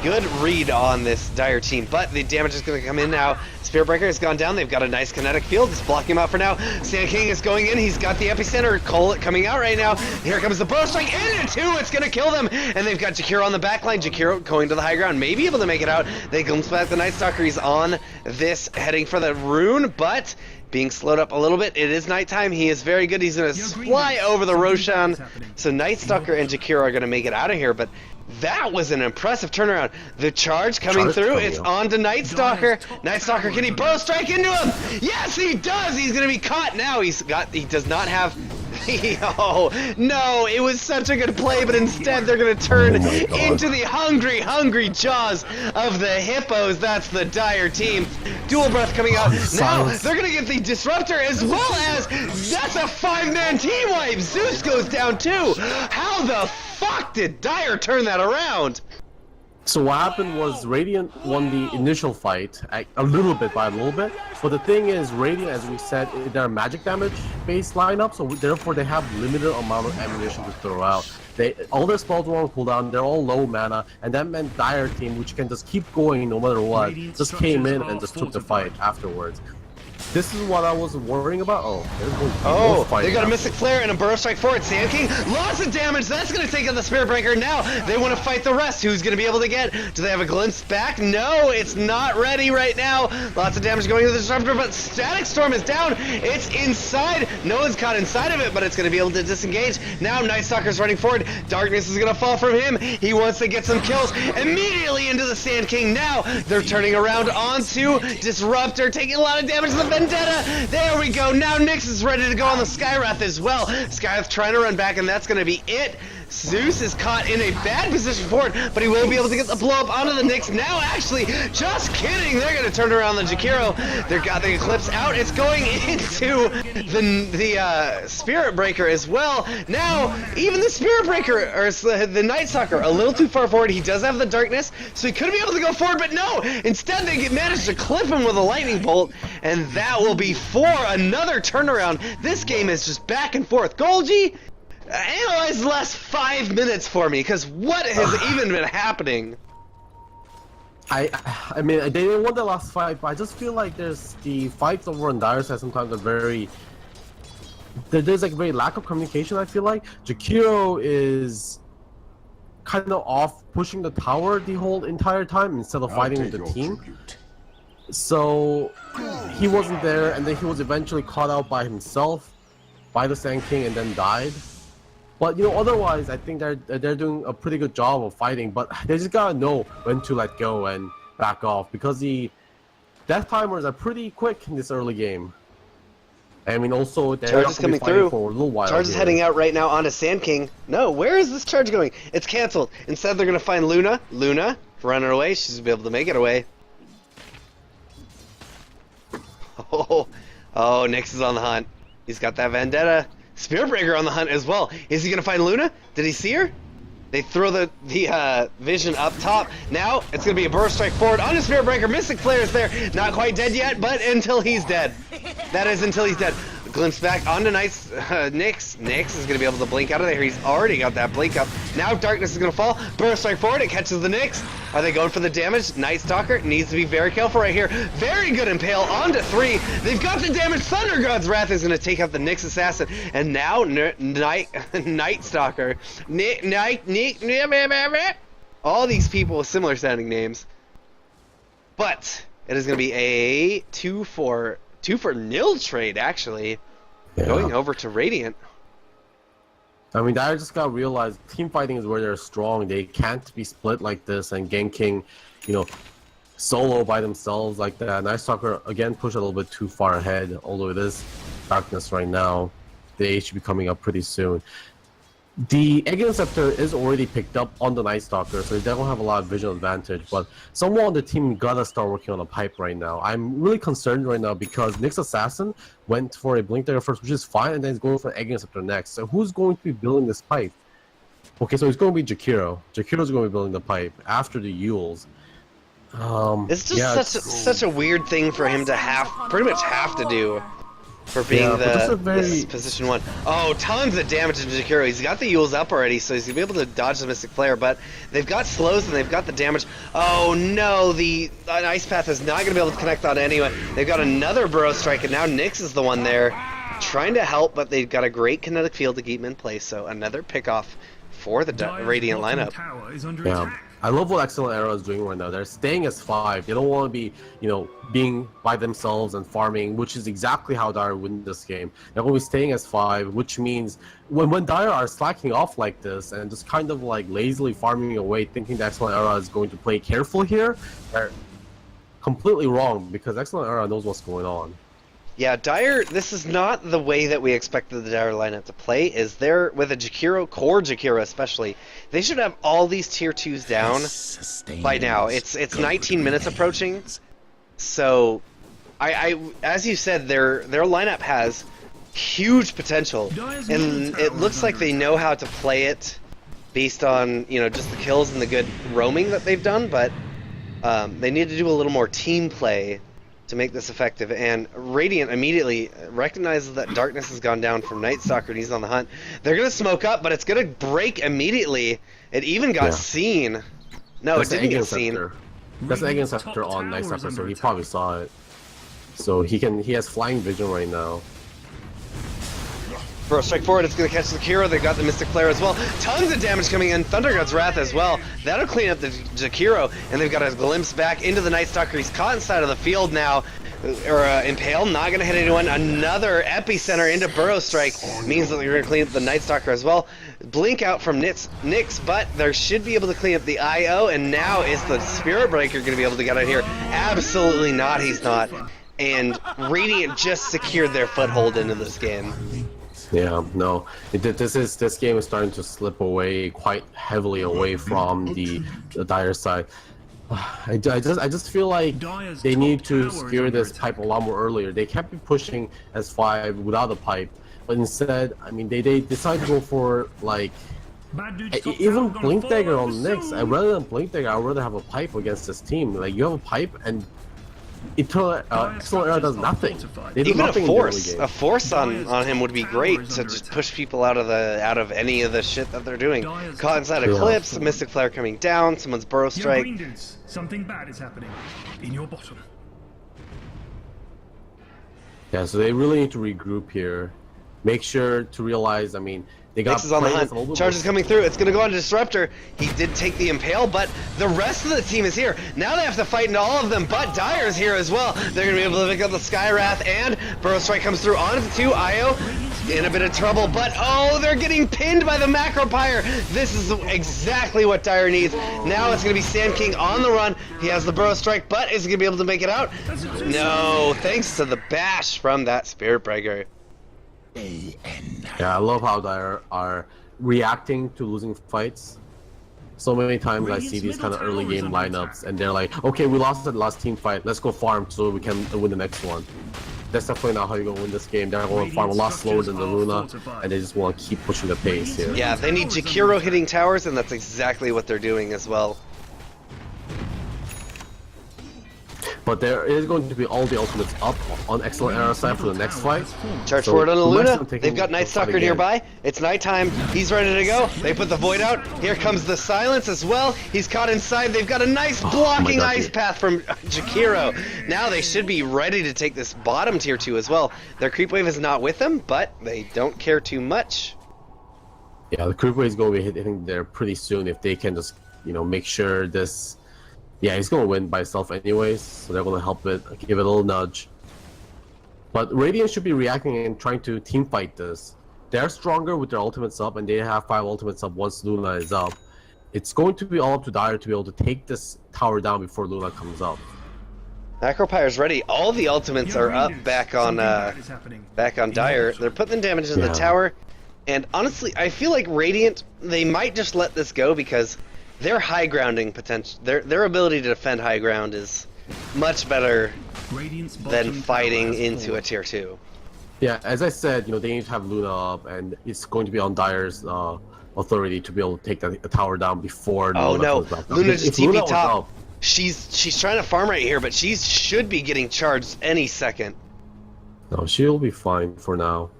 good read on this Dire team, but the damage is going to come in now. Spirit Breaker has gone down. They've got a nice kinetic field. It's blocking him out for now. Sand King is going in. He's got the epicenter. Cole coming out right now. Here comes the bow strike. In it too. It's going to kill them. And they've got Jakiro on the back line. Jakiro going to the high ground. Maybe able to make it out. They glimpse back the Night Stalker. He's on this, heading for the rune, but being slowed up a little bit. It is nighttime. He is very good. He's going to fly over the Roshan. So Night Stalker and Jakiro are going to make it out of here, but that was an impressive turnaround. The charge coming through. It's on to Night Stalker. Night Stalker, can he bow strike into him? Yes, he does. He's gonna be caught now. He does not have. Oh no! It was such a good play, but instead they're gonna turn into the hungry jaws of the hippos. That's the Dire team. Dual breath coming out. Now they're gonna get the disruptor as well as that's a 5-man team wipe. Zeus goes down too. How the fuck did Dire turn that around? So what happened was Radiant won the initial fight a little bit, but the thing is, Radiant, as we said, they're a magic damage based lineup, so therefore they have limited amount of ammunition to throw out. All their spells were on cooldown, they're all low mana, and that meant Dire team, which can just keep going no matter what, just came in and just took the fight afterwards. this is what I was worrying about. Oh, there's one. Oh, they got a Mystic Flare and a Burrow Strike forward. Sand King, lots of damage. That's going to take out the Spirit Breaker. Now they want to fight the rest. Who's going to be able to get? Do they have a glimpse back? No, it's not ready right now. Lots of damage going to the Disruptor, but Static Storm is down. It's inside. No one's caught inside of it, but it's going to be able to disengage. Now Night Stalker's running forward. Darkness is going to fall from him. He wants to get some kills immediately into the Sand King. Now they're turning around onto Disruptor, taking a lot of damage to the Vendetta. There we go. Now Nyx is ready to go on the Skywrath as well. Skywrath trying to run back, and that's going to be it. Zeus is caught in a bad position forward, but he will be able to get the blow up onto the Nyx. Now, actually, just kidding. They're going to turn around the Jakiro. They've got the Eclipse out. It's going into the Spirit Breaker as well. Now, even the Spirit Breaker, or the Night Stalker, a little too far forward. He does have the Darkness, so he could be able to go forward, but no. Instead, they managed to clip him with a Lightning Bolt, and that will be for another turnaround. This game is just back and forth. Golgi, analyze the last 5 minutes for me, because what has even been happening? I mean, they didn't win the last fight, but I just feel like there's the fights over on Dire side sometimes are very... There's like very lack of communication, I feel like. Jakiro is kind of off pushing the tower the whole entire time instead of fighting with the team. So he wasn't there, and then he was eventually caught out by himself, by the Sand King, and then died. But you know, otherwise, I think they're doing a pretty good job of fighting. But they just gotta know when to let go and back off, because the death timers are pretty quick in this early game. I mean, also they're Charge is coming through. For a little while. Charge is heading out right now onto Sand King. No, where is this charge going? It's canceled. Instead, they're gonna find Luna. Luna running away. She's gonna be able to make it away. Oh, Nyx is on the hunt. He's got that Vendetta. Spirit Breaker on the hunt as well. Is he gonna find Luna? Did he see her? They throw the vision up top. Now it's gonna be a Burst Strike forward on the Spirit Breaker. Mystic Flare is there. Not quite dead yet, but until he's dead. That is until he's dead. Glimpse back onto Nyx. Nyx is gonna be able to blink out of there. He's already got that blink up. Now Darkness is gonna fall. Burst Strike forward. It catches the Nyx. Are they going for the damage? Night Stalker needs to be very careful right here. Very good Impale onto 3. They've got the damage. Thunder God's Wrath is gonna take out the Nyx Assassin. And now Night Stalker. All these people with similar sounding names. But it is gonna be a 2 for nil trade, actually. Yeah. Going over to Radiant. I mean, I just gotta realize team fighting is where they're strong. They can't be split like this and ganking, you know, solo by themselves like that. Night Stalker again pushed a little bit too far ahead, although it is Darkness right now. They should be coming up pretty soon. The Egg Interceptor is already picked up on the Night Stalker, so they definitely have a lot of vision advantage, but someone on the team gotta start working on a pipe right now. I'm really concerned right now because Nyx Assassin went for a Blink Dagger first, which is fine, and then he's going for Egg Interceptor next. So who's going to be building this pipe? Okay, so it's going to be Jakiro. Jakiro's going to be building the pipe after the Yules. It's just such a weird thing for him to pretty much have to do. For being this position 1. Oh, tons of damage to Jakiro. He's got the Yules up already, so he's going to be able to dodge the Mystic Flare, but they've got slows and they've got the damage. Oh no, the Ice Path is not going to be able to connect on anyway. They've got another Burrow Strike, and now Nyx is the one there trying to help, but they've got a great kinetic field to keep him in place, so another pickoff for the Radiant lineup. Yeah. I love what Excellent Era is doing right now. They're staying as 5. They don't want to be, you know, being by themselves and farming, which is exactly how Dire win this game. They're going to be staying as 5, which means when Dire are slacking off like this and just kind of like lazily farming away, thinking that Excellent Era is going to play careful here, they're completely wrong, because Excellent Era knows what's going on. Yeah, Dire, this is not the way that we expected the Dire lineup to play. Is there, with a Jakiro, core Jakiro especially, they should have all these tier 2s down by now. It's 19 minutes approaching, so as you said, their lineup has huge potential, and it looks like they know how to play it based on, you know, just the kills and the good roaming that they've done, but they need to do a little more team play to make this effective, and Radiant immediately recognizes that Darkness has gone down from Night Stalker and he's on the hunt. They're going to smoke up, but it's going to break immediately. It even got seen. No, it didn't get seen. That's the Egg Interceptor on Night Stalker, so he probably saw it. So he has flying vision right now. Bro, strike forward, it's going to catch Zakiro. They've got the Mystic Flare as well. Tons of damage coming in. Thunder God's Wrath as well. That'll clean up the Zakiro. And they've got a glimpse back into the Night Stalker. He's caught inside of the field now. Impale, not going to hit anyone. Another Epicenter into Burrow Strike means that you're going to clean up the Night Stalker as well. Blink out from Nyx, but they should be able to clean up the IO. And now is the Spirit Breaker going to be able to get out here? Absolutely not, he's not. And Radiant just secured their foothold into this game. Yeah, no. This game is starting to slip away quite heavily away from the Dire side. I just feel like they need to secure this pipe a lot more earlier. They can't be pushing S5 without a pipe, but instead, I mean, they decide to go for like even Blink Dagger on Nyx. Rather than Blink Dagger, I'd rather have a pipe against this team. Like you have a pipe and Excellent Era does nothing. They do even nothing a force on him would be great to just push people out of any of the shit that they're doing. Caught inside Eclipse, Mystic Flare coming down, someone's Burrow Strike. Something bad is happening in your bottom. Yeah, so they really need to regroup here. Make sure to realize, I mean, they got Nyx is on the hunt. Charge is coming through. It's going to go on to Disruptor. He did take the Impale, but the rest of the team is here. Now they have to fight into all of them, but Dire's here as well. They're going to be able to pick up the Sky Wrath, and Burrow Strike comes through onto the 2. Io in a bit of trouble, but oh, they're getting pinned by the Macro Pyre. This is exactly what Dire needs. Now it's going to be Sand King on the run. He has the Burrow Strike, but is he going to be able to make it out? No, thanks to the bash from that Spirit Breaker. Yeah, I love how they are reacting to losing fights. So many times I see these kind of early game lineups and they're like, okay, we lost the last team fight, let's go farm so we can win the next one. That's definitely not how you're going to win this game. They're going to farm a lot slower than the Luna, and they just want to keep pushing the pace here. Yeah, they need Jakiro hitting towers, and that's exactly what they're doing as well. But there is going to be all the ultimates up on Excellent Era side for the next fight. Charge forward on the Luna. They've got Night Stalker nearby. It's nighttime. He's ready to go. They put the Void out. Here comes the Silence as well. He's caught inside. They've got a nice blocking ice path from Jakiro. Now they should be ready to take this bottom tier 2 as well. Their creep wave is not with them, but they don't care too much. Yeah, the creep wave is going to be hitting there pretty soon if they can just, you know, make sure this. Yeah, he's going to win by himself anyways, so they're going to help it, give it a little nudge. But Radiant should be reacting and trying to team fight this. They're stronger with their ultimates up, and they have 5 ultimates up once Luna is up. It's going to be all up to Dire to be able to take this tower down before Luna comes up. Macropyre's ready. All the ultimates are up back on Dire. They're putting damage in the tower, and honestly, I feel like Radiant, they might just let this go because their high grounding potential, their ability to defend high ground is much better than fighting into a tier 2. Yeah, as I said, you know, they need to have Luna up, and it's going to be on Dire's authority to be able to take the tower down before Luna comes back. Luna just TP top. Up, she's trying to farm right here, but she should be getting charged any second. No, she'll be fine for now.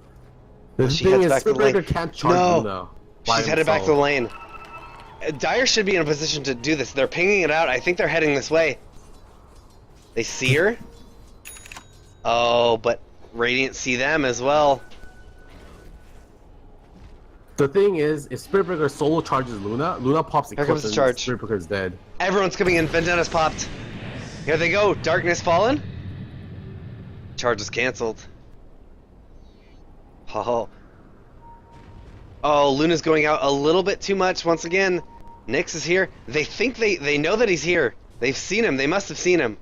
The she thing heads is, back to the lane. Can't charge Luna. She's headed back to the lane. Dire should be in a position to do this. They're pinging it out. I think they're heading this way. They see her. Oh, but Radiant see them as well. The thing is, if Spirit Breaker solo charges Luna, Luna pops Here comes the charge. Spirit Breaker is dead. Everyone's coming in. Vendana's popped. Here they go. Darkness fallen. Charge is cancelled. Oh. Oh, Luna's going out a little bit too much once again. Nyx is here. They think they know that he's here. They've seen him. They must have seen him.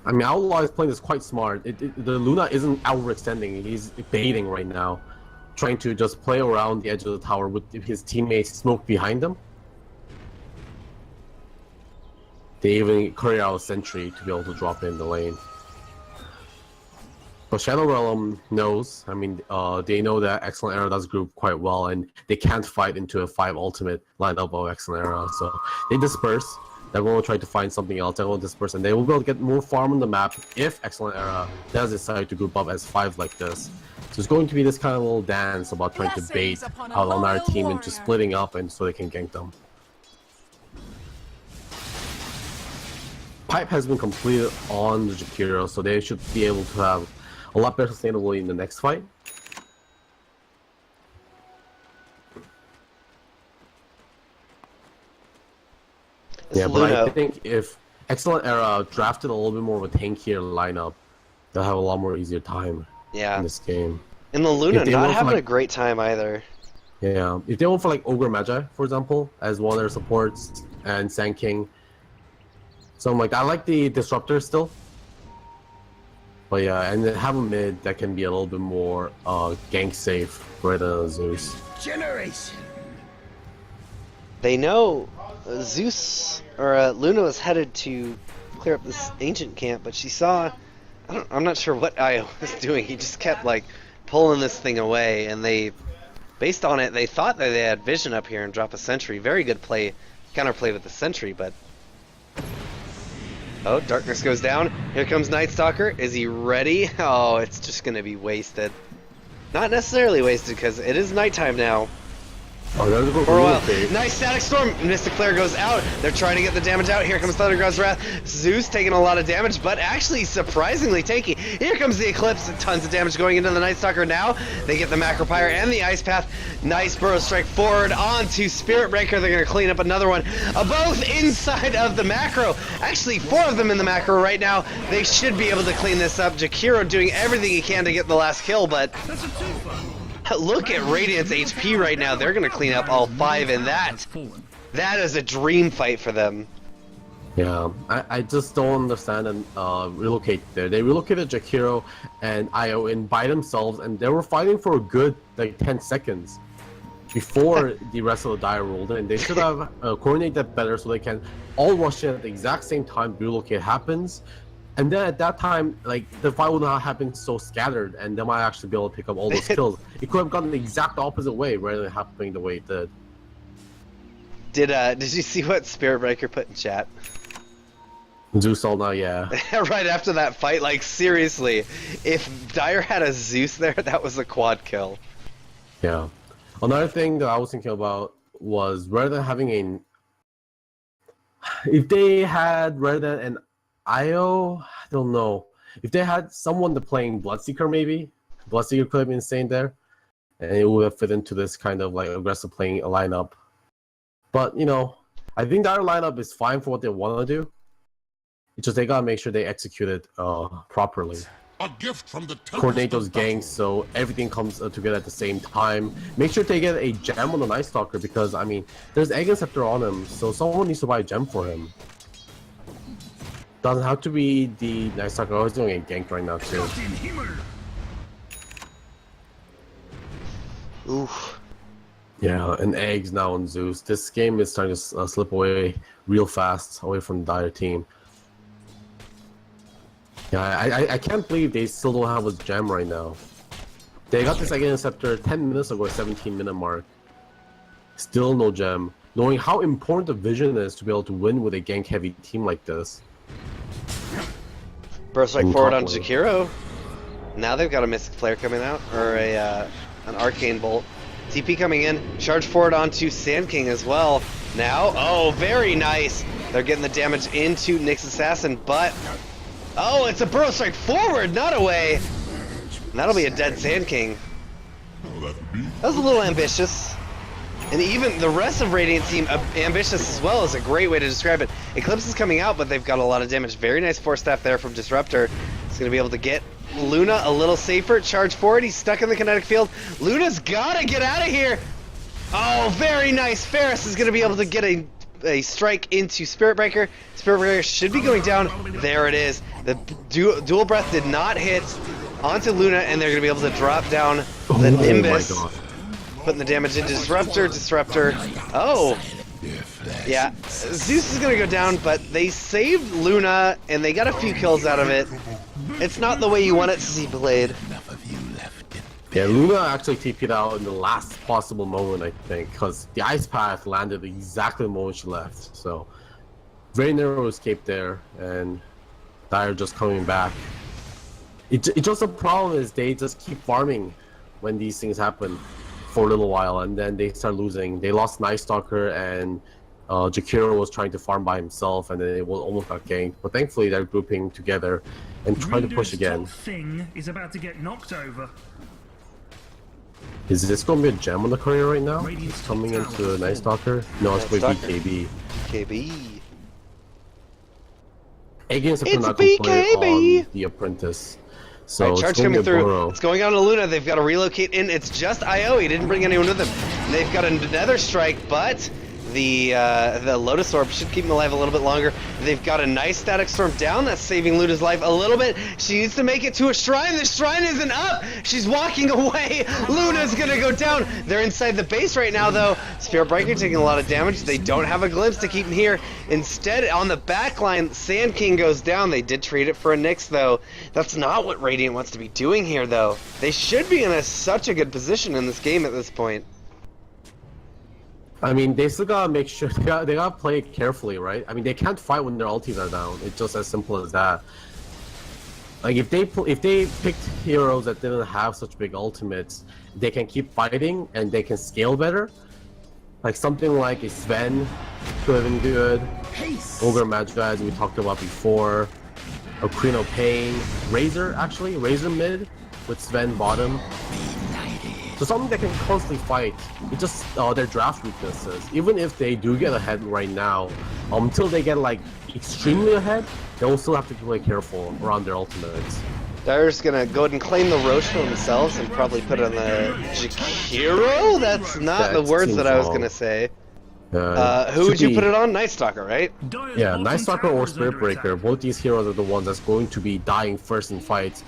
I mean, Outlaw is playing this quite smart. The Luna isn't overextending. He's baiting right now. Trying to just play around the edge of the tower with his teammates smoke behind him. They even carry out a sentry to be able to drop in the lane. But Shadow Realm knows. I mean, they know that Excellent Era does group quite well, and they can't fight into a 5 ultimate lineup of Excellent Era. So they disperse. They're going to try to find something else. They're going to disperse, and they will be able to get more farm on the map if Excellent Era does decide to group up as 5 like this. So it's going to be this kind of little dance about trying to bait out another team into splitting up, and so they can gank them. pipe has been completed on the Jakiro, so they should be able to have a lot better sustainability in the next fight. Yeah, but I think if Excellent Era drafted a little bit more of a tankier lineup, they'll have a lot more easier time in this game. And the Luna not having a great time either. Yeah, if they went for like Ogre Magi, for example, as one of their supports, and Sand King, something like that. I like the Disruptor still. But yeah, and then have a mid that can be a little bit more gank safe rather than Zeus. Generation. They know Zeus or Luna was headed to clear up this ancient camp, but she saw. I'm not sure what Io was doing. He just kept like pulling this thing away, and they, based on it, they thought that they had vision up here and drop a sentry. Very good play, counterplay with the sentry, but. Oh, darkness goes down. Here comes Night Stalker. Is he ready? Oh, it's just gonna be wasted. Not necessarily wasted because it is nighttime now. Oh, that was For a while. Nice static storm. Mystic Flare goes out. They're trying to get the damage out. Here comes Thundergod's Wrath. Zeus taking a lot of damage, but actually surprisingly tanky. Here comes the Eclipse. Tons of damage going into the Night Stalker now. They get the Macro Pyre and the Ice Path. Nice Burrow Strike forward onto Spirit Breaker. They're going to clean up another one. Both inside of the Macro. Actually, 4 of them in the Macro right now. They should be able to clean this up. Jakiro doing everything he can to get the last kill, but... Look at Radiant's HP right now. They're going to clean up all 5 in that. That is a dream fight for them. Yeah, I just don't understand and relocate there. They relocated Jakiro and Io in by themselves, and they were fighting for a good like 10 seconds before the rest of the Dire rolled in. They should have coordinated that better so they can all rush in at the exact same time relocate happens. And then at that time, like, the fight would not have been so scattered, and they might actually be able to pick up all those kills. It could have gone the exact opposite way rather than happening the way it did. Did you see what Spirit Breaker put in chat? Zeus all now, yeah. Right after that fight, like, seriously, if Dire had a Zeus there, that was a quad kill. Yeah. Another thing that I was thinking about was rather than having a... If they had rather than an Io, I don't know. If they had someone to playing Bloodseeker, maybe Bloodseeker could have been insane there, and it would have fit into this kind of like aggressive playing lineup. But you know, I think their lineup is fine for what they want to do. It's just they gotta make sure they execute it properly. A gift from the Coordinate those ganks so everything comes together at the same time. Make sure they get a gem on the Night Stalker because I mean, there's Egg Scepter on him, so someone needs to buy a gem for him. Doesn't have to be the Night Stalker. I was doing a gank right now too. Oof. Yeah, and eggs now on Zeus. This game is starting to slip away real fast away from the Dire team. Yeah, I can't believe they still don't have a gem right now. They got this Egg Scepter 10 minutes ago, 17-minute mark. Still no gem. Knowing how important the vision is to be able to win with a gank-heavy team like this. Burst Strike forward on Jakiro. Now they've got a Mystic Flare coming out, or an Arcane Bolt. TP coming in, charge forward onto Sand King as well. Now, oh, very nice. They're getting the damage into Nyx Assassin, but oh, it's a Burrow Strike forward, not away. And that'll be a dead Sand King. That was a little ambitious. And even the rest of Radiant team, ambitious as well, is a great way to describe it. Eclipse is coming out, but they've got a lot of damage. Very nice Force Staff there from Disruptor. He's going to be able to get Luna a little safer. Charge forward. He's stuck in the kinetic field. Luna's got to get out of here. Oh, very nice. Ferris is going to be able to get a strike into Spirit Breaker. Spirit Breaker should be going down. There it is. The dual breath did not hit onto Luna, and they're going to be able to drop down the Nimbus. Oh my god. Putting the damage into Disruptor. Oh! Yeah, Zeus is gonna go down, but they saved Luna, and they got a few kills out of it. It's not the way you want it to see played. Yeah, Luna actually TP'd out in the last possible moment, I think, because the Ice Path landed exactly the moment she left. So, very narrow escape there, and Dire just coming back. It just the problem is they just keep farming when these things happen for a little while, and then they start losing. They lost Night Stalker and Jakiro was trying to farm by himself, and then it was almost got ganked. But thankfully, they're grouping together and trying to push again. Top thing is about to get knocked over. Is this going to be a gem on the career right now? Radiant's It's coming top into tower a is nice full. stalker. No, it's going to be KB. KB. Against the It's not play BKB. on the apprentice. So Alright, it's charge going to coming be through. Goro. It's going on to Luna. They've got to relocate in. It's just IO. He didn't bring anyone with him. They've got another strike, but the Lotus Orb should keep him alive a little bit longer. They've got a nice static storm down. That's saving Luna's life a little bit. She needs to make it to a shrine. The shrine isn't up. She's walking away. Luna's going to go down. They're inside the base right now, though. Spirit Breaker taking a lot of damage. They don't have a glimpse to keep him here. Instead, on the back line, Sand King goes down. They did trade it for a Nyx, though. That's not what Radiant wants to be doing here, though. They should be in such a good position in this game at this point. I mean, they still gotta make sure they gotta play it carefully, right? I mean, they can't fight when their ultis are down. It's just as simple as that. Like if they picked heroes that didn't have such big ultimates, they can keep fighting and they can scale better. Like something like a Sven could have been good. Ogre Magi, as we talked about before. A Queen of Pain, Razor mid with Sven bottom. So something that can constantly fight. It's just their draft weaknesses. Even if they do get ahead right now, until they get like extremely ahead, they'll still have to play careful around their ultimates. Dire's gonna go ahead and claim the Roche for themselves and probably put it on the Jakiro? That's not the words that I was gonna say. Who would you put it on? Night Stalker, right? Yeah, Night Stalker or Spirit Breaker. Both these heroes are the ones that's going to be dying first in fights.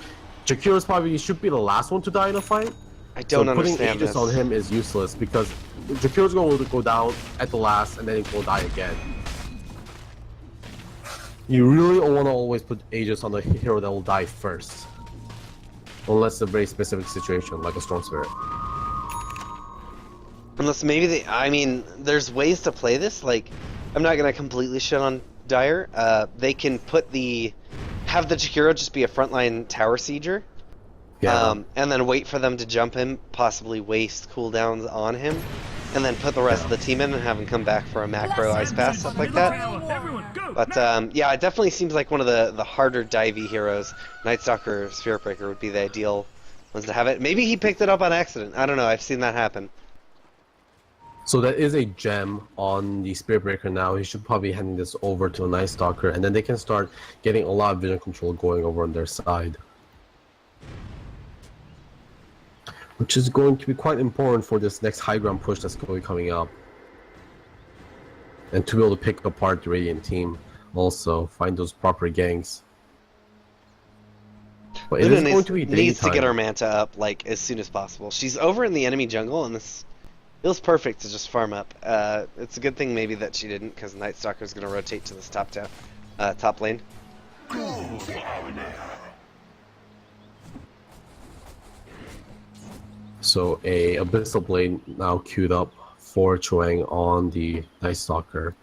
Jakiro's probably should be the last one to die in a fight. I don't putting understand Aegis this. on him is useless because Jakiro's going to go down at the last and then he will die again. You really don't want to always put Aegis on the hero that will die first. Unless it's a very specific situation, like a Storm Spirit. Unless maybe they, I mean, there's ways to play this. Like, I'm not gonna completely shit on Dire. They can have the Jakiro just be a frontline tower sieger. Yeah. And then wait for them to jump him, possibly waste cooldowns on him, and then put the rest of the team in and have him come back for a macro ice pass, stuff like that. But yeah, it definitely seems like one of the harder divey heroes. Night Stalker, Spirit Breaker would be the ideal ones to have it. Maybe he picked it up on accident. I don't know. I've seen that happen. So there is a gem on the Spirit Breaker now. He should probably hand this over to a Night Stalker, and then they can start getting a lot of vision control going over on their side. Which is going to be quite important for this next high ground push that's going to be coming up. And to be able to pick apart the Radiant team, also find those proper ganks. But it is going to be needs to get daytime. her Manta up like as soon as possible. She's over in the enemy jungle, and this feels perfect to just farm up. It's a good thing maybe that she didn't, because Night Stalker is going to rotate to this top lane. So a Abyssal Blade now queued up for Chuang on the Night Stalker.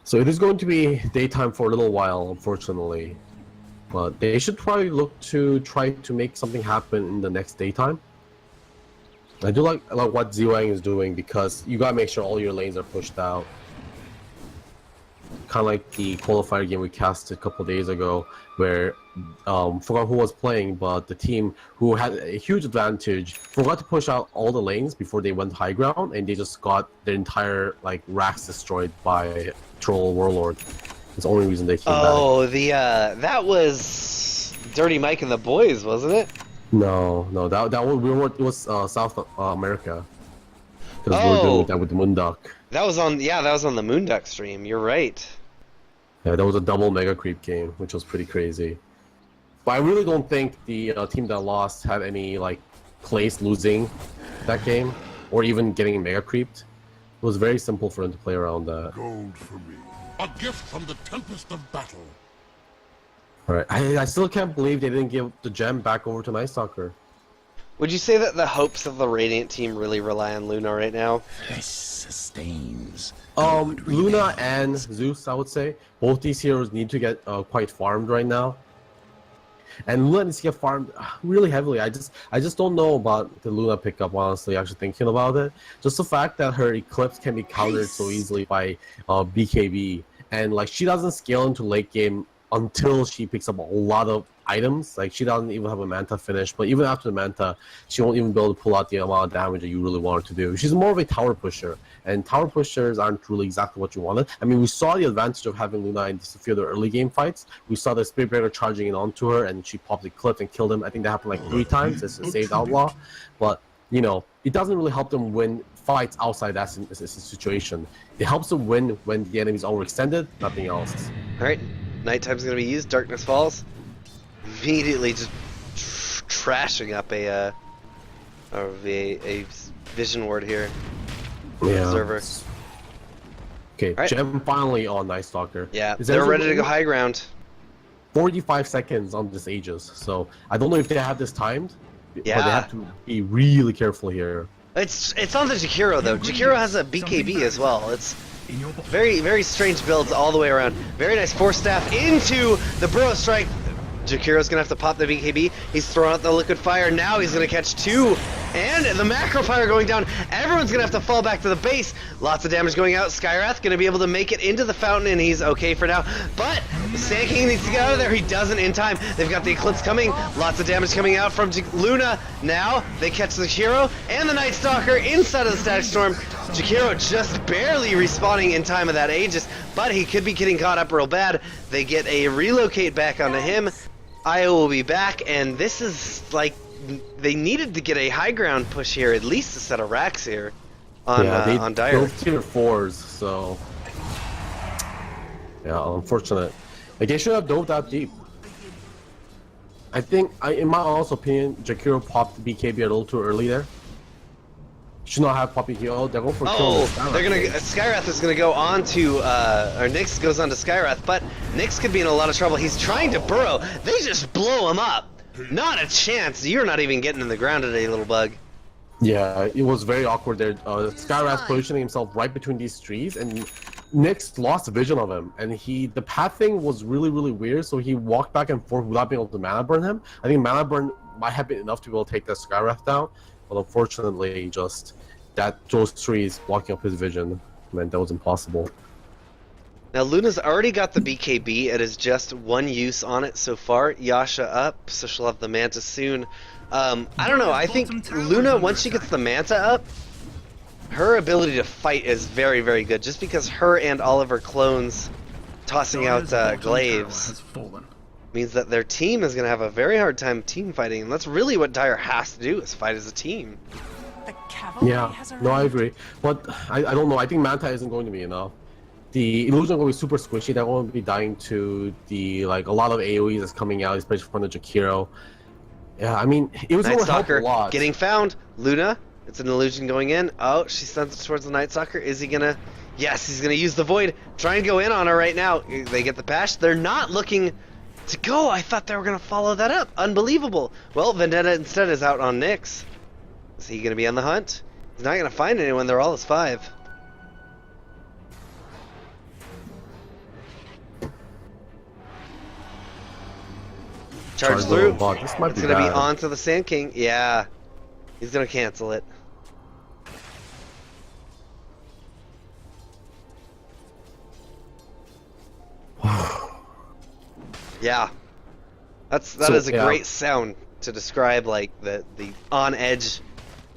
So it is going to be daytime for a little while, unfortunately. But they should probably look to try to make something happen in the next daytime. I do like what Ziwang is doing, because you gotta make sure all your lanes are pushed out. Kind of like the qualifier game we cast a couple days ago, where forgot who was playing, but the team who had a huge advantage forgot to push out all the lanes before they went high ground, and they just got their entire like racks destroyed by Troll Warlord. It's the only reason they came back. Oh, that was Dirty Mike and the boys, wasn't it? No, it was South America. Because we were doing that with the Moonduck. That was on the Moonduck stream. You're right. Yeah, that was a double mega creep game, which was pretty crazy. But I really don't think the team that lost had any like place losing that game, or even getting mega creeped. It was very simple for them to play around that. Gold for me. A gift from the tempest of battle. Alright, I still can't believe they didn't give the gem back over to Night Stalker. Would you say that the hopes of the Radiant team really rely on Luna right now? This sustains. Luna and Zeus, I would say. Both these heroes need to get quite farmed right now. And Luna needs to get farmed really heavily. I just don't know about the Luna pickup, honestly, actually thinking about it. Just the fact that her Eclipse can be countered so easily by BKB. And like she doesn't scale into late game until she picks up a lot of items. Like she doesn't even have a Manta finish, but even after the Manta, she won't even be able to pull out the amount of damage that you really want her to do. She's more of a tower pusher, and tower pushers aren't really exactly what you wanted. I mean, we saw the advantage of having Luna in a few of the early game fights. We saw the Spirit Breaker charging in onto her, and she popped the clip and killed him. I think that happened like 3 times. It's a saved Outlaw, but you know, it doesn't really help them win fights outside that situation. It helps them win when the enemy's overextended, nothing else. All right, nighttime's gonna be used. Darkness falls. Immediately just trashing up a vision ward here. Yeah. Observer. Okay, right. Gem finally on Night Stalker. Yeah, Is they're there ready to go high ground. 45 seconds on this Aegis, so I don't know if they have this timed, but they Yeah. have to be really careful here. It's on the Jakiro though. Jakiro has a BKB as well. It's very strange builds all the way around. Very nice force staff into the Burrow Strike. Jakiro's gonna have to pop the BKB. He's throwing out the liquid fire. Now he's gonna catch 2. And the macro fire going down. Everyone's gonna have to fall back to the base. Lots of damage going out. Skywrath gonna be able to make it into the fountain, and he's okay for now. But the Sand King needs to get out of there. He doesn't in time. They've got the Eclipse coming. Lots of damage coming out from Luna. Now they catch the Jakiro and the Night Stalker inside of the Static Storm. Jakiro just barely respawning in time of that Aegis, but he could be getting caught up real bad. They get a relocate back onto him. Io will be back, and this is like they needed to get a high ground push here, at least a set of racks here on on Dire. Both tier 4s, so yeah, unfortunate. Like they should have dove that deep. I think, in my honest opinion, Jakiro popped the BKB a little too early there. Should not have popped BKB. They're going for Oh, kill. they're gonna Skyrath is gonna go on to or Nyx goes on to Skyrath, but Nyx could be in a lot of trouble. He's trying to burrow. They just blow him up. Not a chance. You're not even getting in the ground today, little bug. Yeah, it was very awkward there. Skyrath positioning himself right between these trees, and Nyx lost vision of him. And the pathing was really weird, so he walked back and forth without being able to mana burn him. I think mana burn might have been enough to be able to take that Skyrath down, but unfortunately, just those trees blocking up his vision meant that was impossible. Now Luna's already got the BKB. It is just 1 use on it so far. Yasha up, so she'll have the Manta soon. I don't know. I think Luna, once she gets the Manta up, her ability to fight is very good. Just because her and all of her clones tossing out glaives means that their team is going to have a very hard time team fighting, and that's really what Dire has to do, is fight as a team. Yeah, no, I agree. But I don't know. I think Manta isn't going to be enough. The illusion will be super squishy. They're going to be dying to the a lot of AoEs that's coming out, especially from the Jakiro. Yeah, I mean, it was going to help a lot. Getting found. Luna, it's an illusion going in. Oh, she sends it towards the Night Stalker. Is he gonna? Yes, he's gonna use the Void. Try and go in on her right now. They get the Pash. They're not looking to go. I thought they were gonna follow that up. Unbelievable. Well, Vendetta instead is out on Nyx. Is he gonna be on the hunt? He's not gonna find anyone. They're all as 5. Charge through. This might It's be gonna be bad. on to the Sand King. Yeah. He's gonna cancel it. Yeah. That is a great sound to describe like the on edge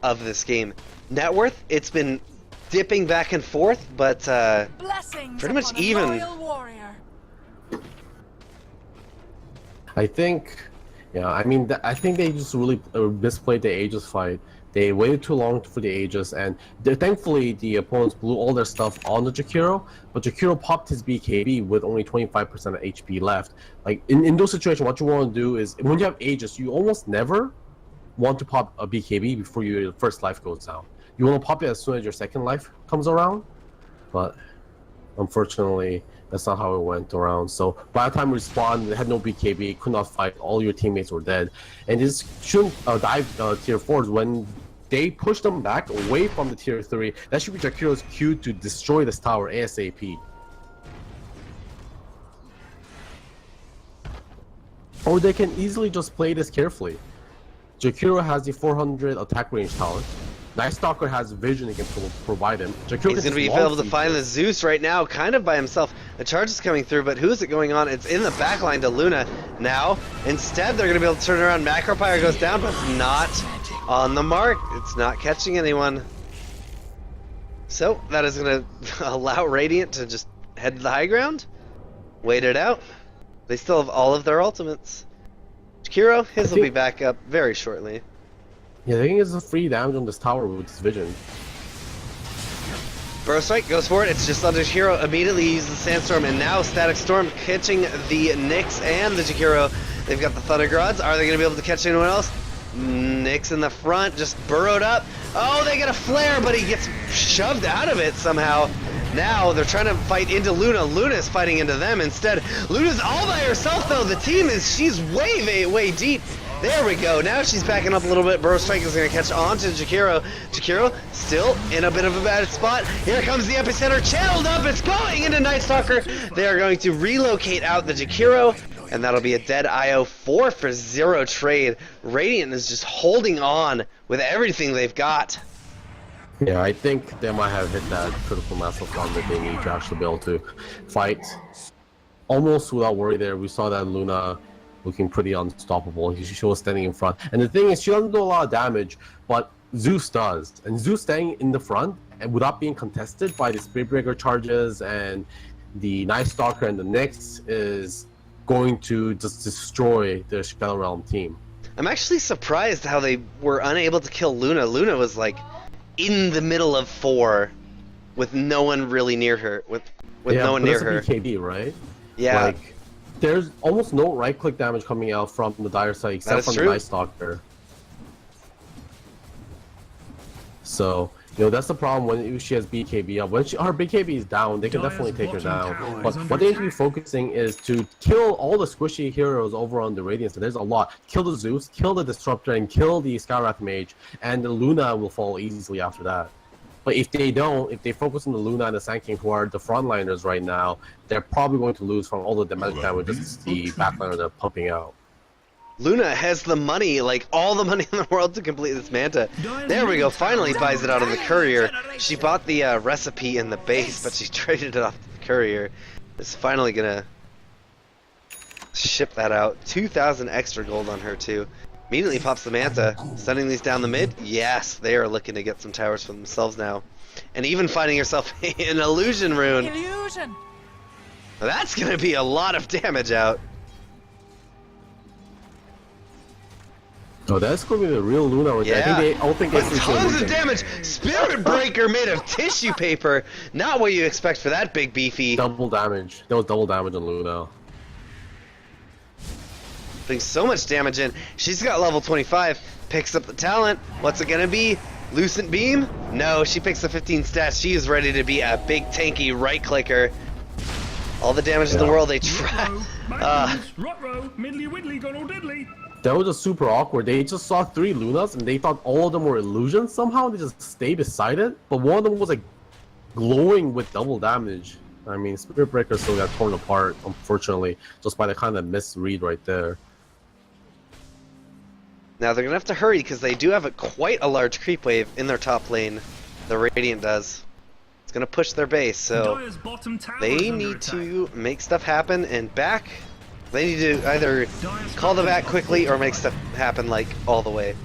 of this game. Net worth, it's been dipping back and forth, but pretty much even. I think, yeah, I mean, I think they just really misplayed the Aegis fight. They waited too long for the Aegis, and thankfully the opponents blew all their stuff on the Jakiro, but Jakiro popped his BKB with only 25% of HP left. Like, in those situations, what you want to do is, when you have Aegis, you almost never want to pop a BKB before your first life goes down. You want to pop it as soon as your second life comes around, but unfortunately, that's not how it went around. So by the time we spawned, they had no BKB, could not fight, all your teammates were dead. And this shouldn't dive tier 4s. When they push them back away from the tier 3, that should be Jakiro's cue to destroy this tower ASAP. Or they can easily just play this carefully. Jakiro has the 400 attack range talent. Night Stalker has vision he can provide him. Jakiro He's going to be able to find the Zeus right now, kind of by himself. The charge is coming through, but who is it going on? It's in the backline to Luna now. Instead, they're going to be able to turn around. Macropyre goes down, but it's not on the mark. It's not catching anyone. So, that is going to allow Radiant to just head to the high ground. Wait it out. They still have all of their ultimates. Jakiro, his will be back up very shortly. Yeah, I think it's a free damage on this tower with this vision. Burrow Strike goes for it. It's just under Jakiro. Immediately uses the Sandstorm, and now Static Storm catching the Nyx and the Jakiro. They've got the Thunder Grods. Are they going to be able to catch anyone else? Nyx in the front, just burrowed up. Oh, they get a flare, but he gets shoved out of it somehow. Now they're trying to fight into Luna. Luna is fighting into them instead. Luna's all by herself though. The team she's way deep. There we go. Now she's backing up a little bit. Burrow Strike is going to catch on to Jakiro. Jakiro still in a bit of a bad spot. Here comes the epicenter. Channeled up. It's going into Night Stalker. They are going to relocate out the Jakiro, and that'll be a dead IO. 4 for 0 trade. Radiant is just holding on with everything they've got. Yeah, I think they might have hit that critical mass of fun that they need to actually be able to fight almost without worry there. We saw that Luna looking pretty unstoppable. She was standing in front. And the thing is, she doesn't do a lot of damage, but Zeus does. And Zeus staying in the front and without being contested by the Spirit Breaker charges and the Night Stalker and the Nyx is going to just destroy the Shadow Realm team. I'm actually surprised how they were unable to kill Luna. Luna was like in the middle of 4 with no one really near her. With no one near her. BKB, right? Yeah. Like, there's almost no right-click damage coming out from the Dire side except from the Night Stalker. So, you know, that's the problem when she has BKB up. When her BKB is down, they can definitely take her down. But what they need to be focusing is to kill all the squishy heroes over on the Radiance. There's a lot. Kill the Zeus, kill the Disruptor, and kill the Skywrath Mage, and the Luna will fall easily after that. But if they don't, if they focus on the Luna and the Sand King, who are the frontliners right now, they're probably going to lose from all the damage the backliners are pumping out. Luna has the money, like all the money in the world to complete this Manta. There we go, finally buys it out on the Courier. She bought the recipe in the base, but she traded it off to the Courier. It's finally gonna ship that out. 2,000 extra gold on her too. Immediately pops the Manta, sending these down the mid. Yes, they are looking to get some towers for themselves now. And even finding herself an Illusion Rune. Illusion. That's gonna be a lot of damage out. Oh, that's going to be the real Luna right there. Yeah. I think they all think But it's tons of damage. Spirit Breaker made of tissue paper. Not what you expect for that big beefy. Double damage. That was double damage on Luna. Putting so much damage in. She's got level 25. Picks up the talent. What's it gonna be? Lucent Beam? No, she picks the 15 stats. She is ready to be a big tanky right clicker. All the damage in the world they try. Rot-row, middly widdly, gone all diddly. That was just super awkward. They just saw 3 Lunas and they thought all of them were illusions somehow. They just stayed beside it. But one of them was like glowing with double damage. I mean, Spirit Breaker still got torn apart, unfortunately, just by the kind of misread right there. Now they're gonna have to hurry because they do have quite a large creep wave in their top lane. The Radiant does. It's gonna push their base, so Dire's bottom tower they is under need attack. to make stuff happen and back. They need to either call the back quickly or make stuff happen like all the way.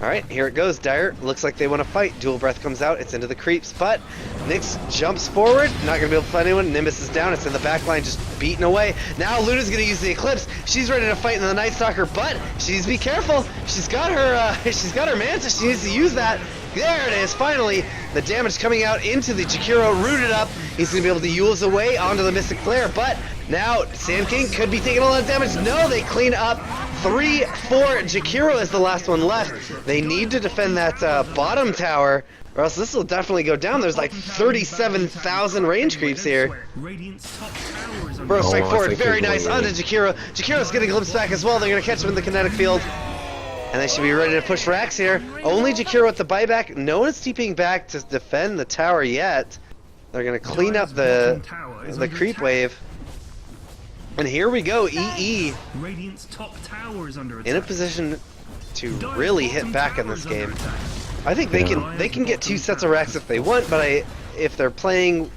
Alright, here it goes. Dire looks like they want to fight. Dual Breath comes out. It's into the creeps, but Nyx jumps forward. Not going to be able to find anyone. Nimbus is down. It's in the back line, just beaten away. Now Luna's going to use the Eclipse. She's ready to fight in the Night Stalker, but she needs to be careful. She's got her Manta. She needs to use that. There it is, finally. The damage coming out into the Jakiro, rooted up. He's going to be able to use away onto the Mystic Flare, but now Sand King could be taking a lot of damage. No, they clean up. 3 for Jakiro is the last one left. They need to defend that bottom tower, or else this will definitely go down. There's like 37,000 range creeps here. Radiant's top tower is under Burrow Strike I forward, think very he's nice, going onto Jakiro. Jakiro's getting a glimpse back as well. They're going to catch him in the kinetic field. And they should be ready to push for Axe here. Only Jakiro with the buyback. No one's TPing back to defend the tower yet. They're going to clean up the creep wave. And here we go, EE Radiant's top tower is under attack. in a position to really hit back in this game. I think they can get 2 sets of racks if they want, but if they're playing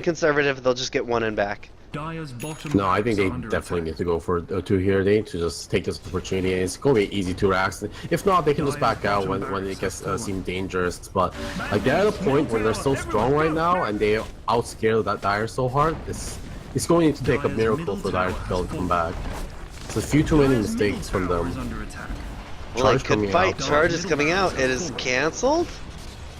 conservative, they'll just get 1 and back. Dire's bottom No, I think they barracks are under definitely attack. need to go for a 2 here. They need to just take this opportunity, and it's going to be easy 2 racks. If not, they can just back out when it gets seem dangerous. But like they're at a point where they're so strong right now, and they outscale that Dire so hard. It's going to take a miracle for Dire to be able to come back. It's a few too many Dire's middle mistakes from tower them. is under attack. Well, I Charge could coming fight. out. Charge is coming out. It is canceled.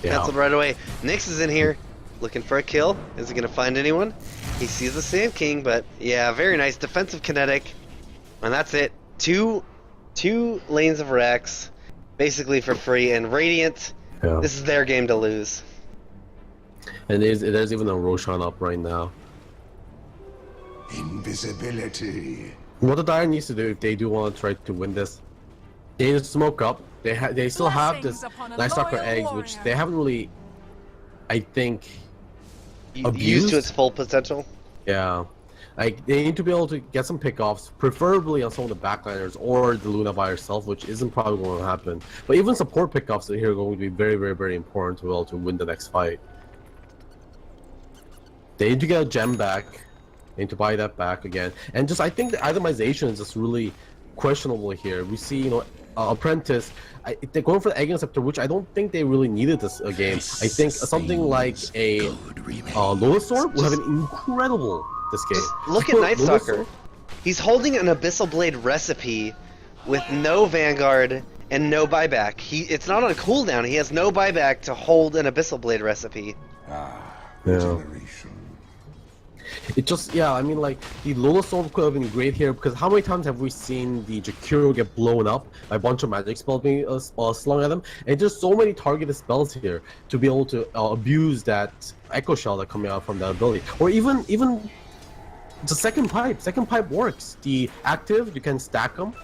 Yeah. Canceled right away. Nyx is in here, looking for a kill. Is he gonna find anyone? He sees the Sand King, but yeah, very nice defensive kinetic, and that's it. Two lanes of racks, basically for free. And Radiant, Yeah. this is their game to lose. And there's even a Roshan up right now. Invisibility. What the Dire needs to do if they do want to try to win this, they need to smoke up. They still have this Blessings upon a Night Stalker loyal eggs, which warrior. they haven't really, I think, Used abused? to its full potential. yeah. Like they need to be able to get some pickoffs, preferably on some of the backliners or the Luna by herself, which isn't probably going to happen. But even support pickoffs here are going to be very, very, very important to be able to win the next fight. They need to get a gem back. They need to buy that back again. And just I think the itemization is just really questionable here. We see, Apprentice, they're going for the Egg Scepter, which I don't think they really needed this game. I think something like a Lotus Orb would have been incredible this game. Look at Put Night Lotus Stalker. Orb- He's holding an Abyssal Blade recipe with no Vanguard and no buyback. It's not on cooldown. He has no buyback to hold an Abyssal Blade recipe. Yeah. Generation. It just, yeah, I mean, like, the Lotus Orb could have been great here, because how many times have we seen the Jakiro get blown up by a bunch of magic spells being slung at them? And just so many targeted spells here to be able to abuse that Echo Shell that coming out from that ability. Or even the second pipe. Second pipe works. The active, you can stack them.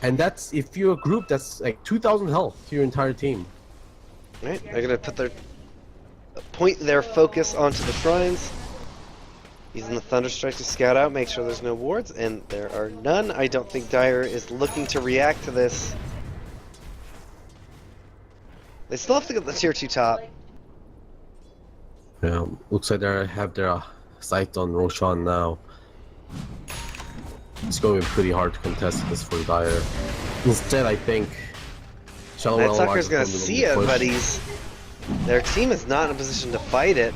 And that's, if you're a group, that's like 2,000 health to your entire team. Right? They're gonna point their focus onto the shrines. Using the Thunderstrike to scout out, make sure there's no wards, and there are none. I don't think Dire is looking to react to this. They still have to get the tier 2 top. Yeah, looks like they have their sights on Roshan now. It's going to be pretty hard to contest this for Dire. Instead, I think Shallow Night Well Stalker's Lodge gonna is see it, push. but their team is not in a position to fight it.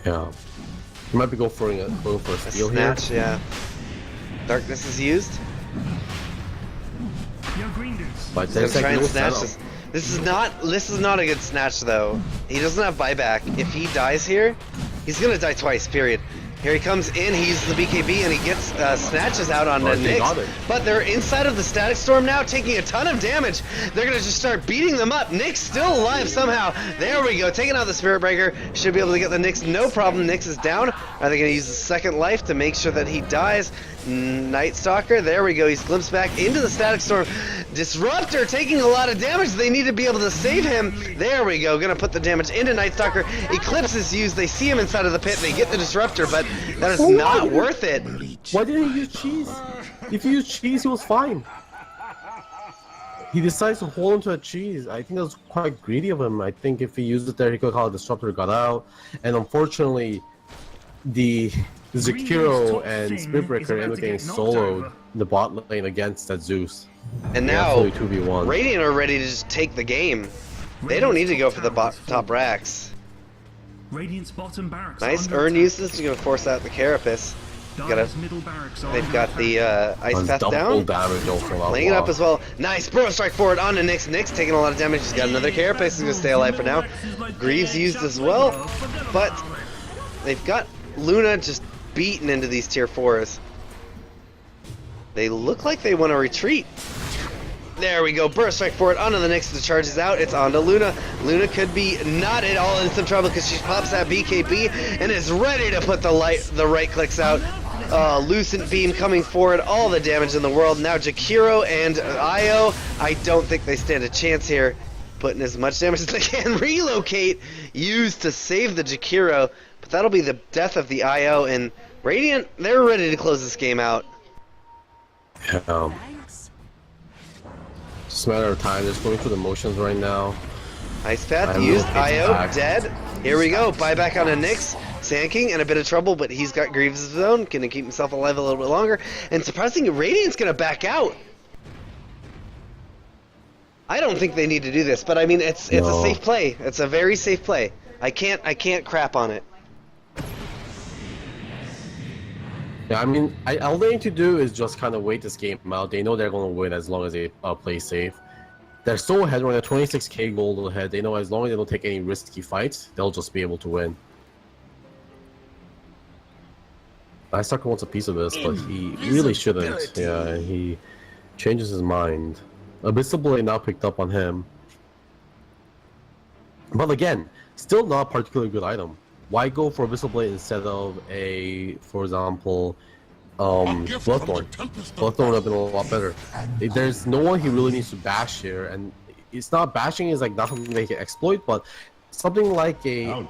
Yeah. He might be going for a A steal here. snatch, yeah. Darkness is used. Yo, green dudes. But He's there's gonna try like and no snatch setup. this. This is not a good snatch though. He doesn't have buyback. If he dies here, he's gonna die twice. Period. Here he comes in. He uses the BKB and he gets snatches out on they got Nyx. it. But they're inside of the Static Storm now, taking a ton of damage. They're gonna just start beating them up. Nyx still alive somehow. There we go, taking out the Spirit Breaker. Should be able to get the Nyx, no problem. Nyx is down. Are they gonna use the second life to make sure that he dies? Night Stalker, there we go. He's glimpsed back into the Static Storm. Disruptor taking a lot of damage. They need to be able to save him. There we go. Gonna put the damage into Night Stalker. Eclipse is used. They see him inside of the pit. They get the Disruptor, but that is not worth it. Why didn't he use cheese? If he used cheese, he was fine. He decides to hold onto a cheese. I think that was quite greedy of him. I think if he used it there, he could have the Disruptor got out. And unfortunately, the Zakiro and Spirit Breaker ended up getting soloed in the bot lane against that Zeus. And They now absolutely 2v1. Radiant are ready to just take the game. They don't need to go for the top racks. Radiant's bottom barracks are Nice under earn attack. usage to gonna force out the Carapace. Dire's middle barracks are They've under got the attack. Ice Does Path double down. damage also. Laying it up as well. Nice Burrow Strike forward onto Nyx. Nyx taking a lot of damage. He's got another Carapace. He's gonna stay alive for now. Greaves used as well, but they've got Luna just beaten into these tier 4s. They look like they want to retreat. There we go, Burst Strike forward onto the Nyx. The charge is out. It's onto Luna. Luna could be not at all in some trouble because she pops that BKB and is ready to put the right clicks out. Lucent Beam coming forward, all the damage in the world. Now Jakiro and Io, I don't think they stand a chance here. putting as much damage as they can. Relocate used to save the Jakiro, but that'll be the death of the IO, and Radiant, they're ready to close this game out. Just a matter of time. Just going through the motions right now. Nice path used. IO dead. Here we go. Buyback on a Nyx. Sand King in a bit of trouble, but he's got Greaves of his own. Gonna keep himself alive a little bit longer. And surprisingly, Radiant's gonna back out. I don't think they need to do this, but I mean, it's a safe play. It's a very safe play. I can't crap on it. Yeah, I mean, all they need to do is just kind of wait this game out. They know they're going to win as long as they play safe. They're so ahead right now, 26k gold ahead. They know as long as they don't take any risky fights, they'll just be able to win. Sucker wants a piece of this, but he really shouldn't. Yeah, he changes his mind. Abyssal Blade now picked up on him. But again, still not a particularly good item. Why go for Abyssal Blade instead of a, for example, Bloodthorn? Bloodthorn would have been a lot better. There's no one he really needs to bash here, and it's not bashing is like not something they can exploit, but something like a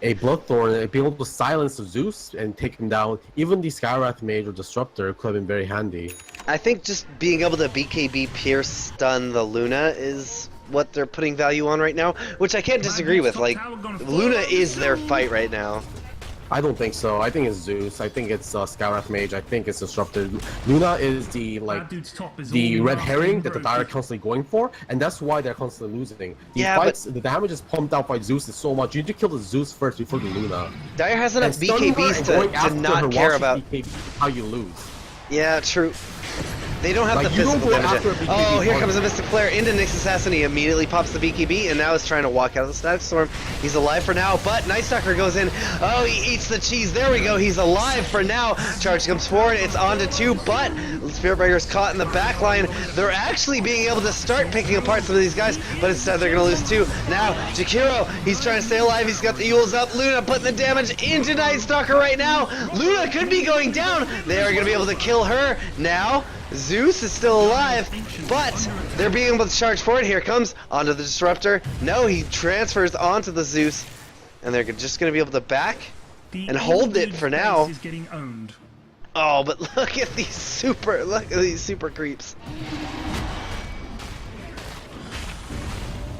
Bloodthorn, being able to silence the Zeus and take him down. Even the Skywrath Mage or Disruptor could have been very handy. I think just being able to BKB Pierce stun the Luna is what they're putting value on right now, which I can't disagree with. Like, Luna is their fight right now. I don't think so. I think it's Zeus. I think it's Skywrath Mage. I think it's Disruptor. Luna is the red herring that the Dire are constantly going for, and that's why they're constantly losing. The fights, the damage is pumped out by Zeus is so much. You need to kill the Zeus first before the Luna. Dire has enough BKBs to not care about how you lose. Yeah, true. They don't have the physical damage. Oh, here comes a Mystic Flare into Nyx Assassin. He immediately pops the BKB and now is trying to walk out of the Static Storm. He's alive for now, but Night Stalker goes in. Oh, he eats the cheese. There we go. He's alive for now. Charge comes forward. It's on to 2, but Spiritbreaker's caught in the back line. They're actually being able to start picking apart some of these guys, but instead they're going to lose 2. Now, Jakiro, he's trying to stay alive. He's got the Yules up. Luna putting the damage into Night Stalker right now. Luna could be going down. They are going to be able to kill her now. Zeus is still alive, but they're being able to charge forward. Here comes onto the Disruptor. No, he transfers onto the Zeus, and they're just going to be able to back and hold it for now. Oh, but look at these super creeps.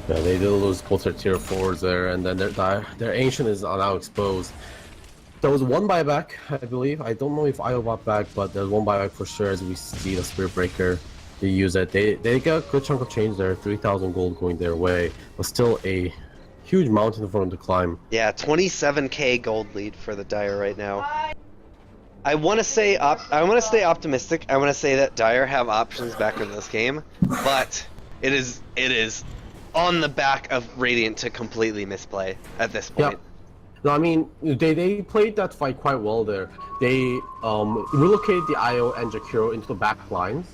Yeah, they did lose both their tier 4s there, and then their Ancient is now exposed. There was one buyback, I believe. I don't know if IO bought back, but there's one buyback for sure as we see the Spirit Breaker. They use it. They got a good chunk of change there, 3,000 gold going their way, but still a huge mountain for them to climb. Yeah, 27k gold lead for the Dire right now. I want to stay optimistic. I want to say that Dire have options back in this game, but it is on the back of Radiant to completely misplay at this point. Yeah. No, I mean, they played that fight quite well there. They relocated the IO and Jakiro into the back lines,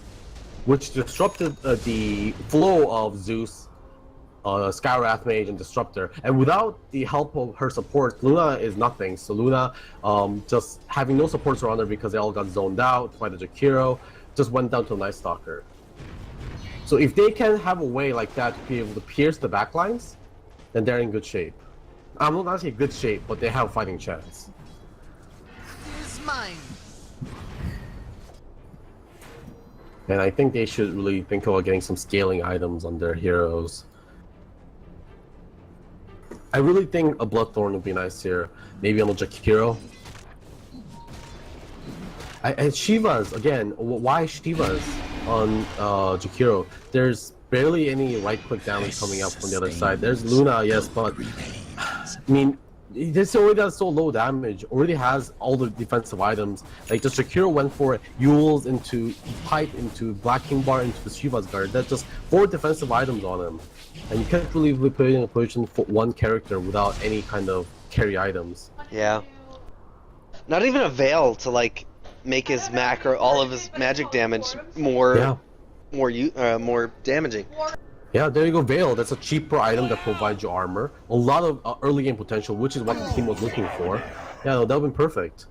which disrupted the flow of Zeus, Skywrath Mage, and Disruptor. And without the help of her support, Luna is nothing. So Luna, just having no supports around her because they all got zoned out by the Jakiro, just went down to Night Stalker. So if they can have a way like that to be able to pierce the back lines, then they're in good shape. I'm not saying good shape, but they have a fighting chance. It's mine. And I think they should really think about getting some scaling items on their heroes. I really think a Bloodthorn would be nice here. Maybe on the Jakiro. And Shivas, again, why Shivas on Jakiro? There's barely any right-click damage coming up from the other side. There's Luna, yes, but I mean, this already has so low damage, already has all the defensive items. Like, just Jakiro went for Yules into Pipe, into Black King Bar, into the Shiva's Guard. That's just 4 defensive items on him. And you can't really put it in a position for one character without any kind of carry items. Yeah. Not even a Veil to, like, make his macro, all of his magic damage more damaging. Yeah, there you go, Veil. That's a cheaper item that provides you armor. A lot of early game potential, which is what the team was looking for. Yeah, that would have been perfect.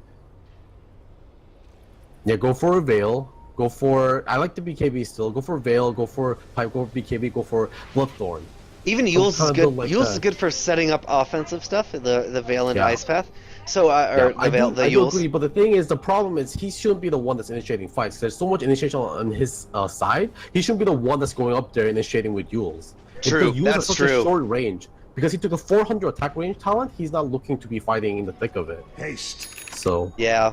Yeah, go for a Veil. Go for, I like the BKB still. Go for Veil, go for Pipe, go for BKB, go for Bloodthorn. Even Yule's is good. Like Yule's is good for setting up offensive stuff. The Veil and Yeah. Ice Path. So the Veil, the I do Yule's. agree, but the thing is, the problem is he shouldn't be the one that's initiating fights. There's so much initiation on his side. He shouldn't be the one that's going up there initiating with Yules. True, Yules that's has such true. a short range. Because he took a 400 attack range talent, he's not looking to be fighting in the thick of it. Haste. So Yeah.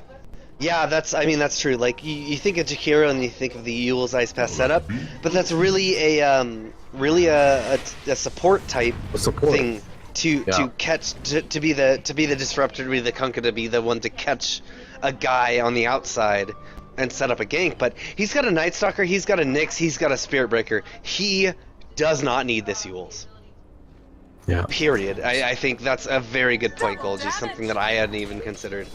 Yeah, that's true. Like you think of Jakiro and you think of the Yule's Ice Path setup, but that's really a support type support. thing to catch to be the disruptor, to be the Kunkka, to be the one to catch a guy on the outside and set up a gank. But he's got a Night Stalker, he's got a Nyx, he's got a Spirit Breaker. He does not need this Yule's. Yeah. Period. I think that's a very good point, Golgi. Something that I hadn't even considered.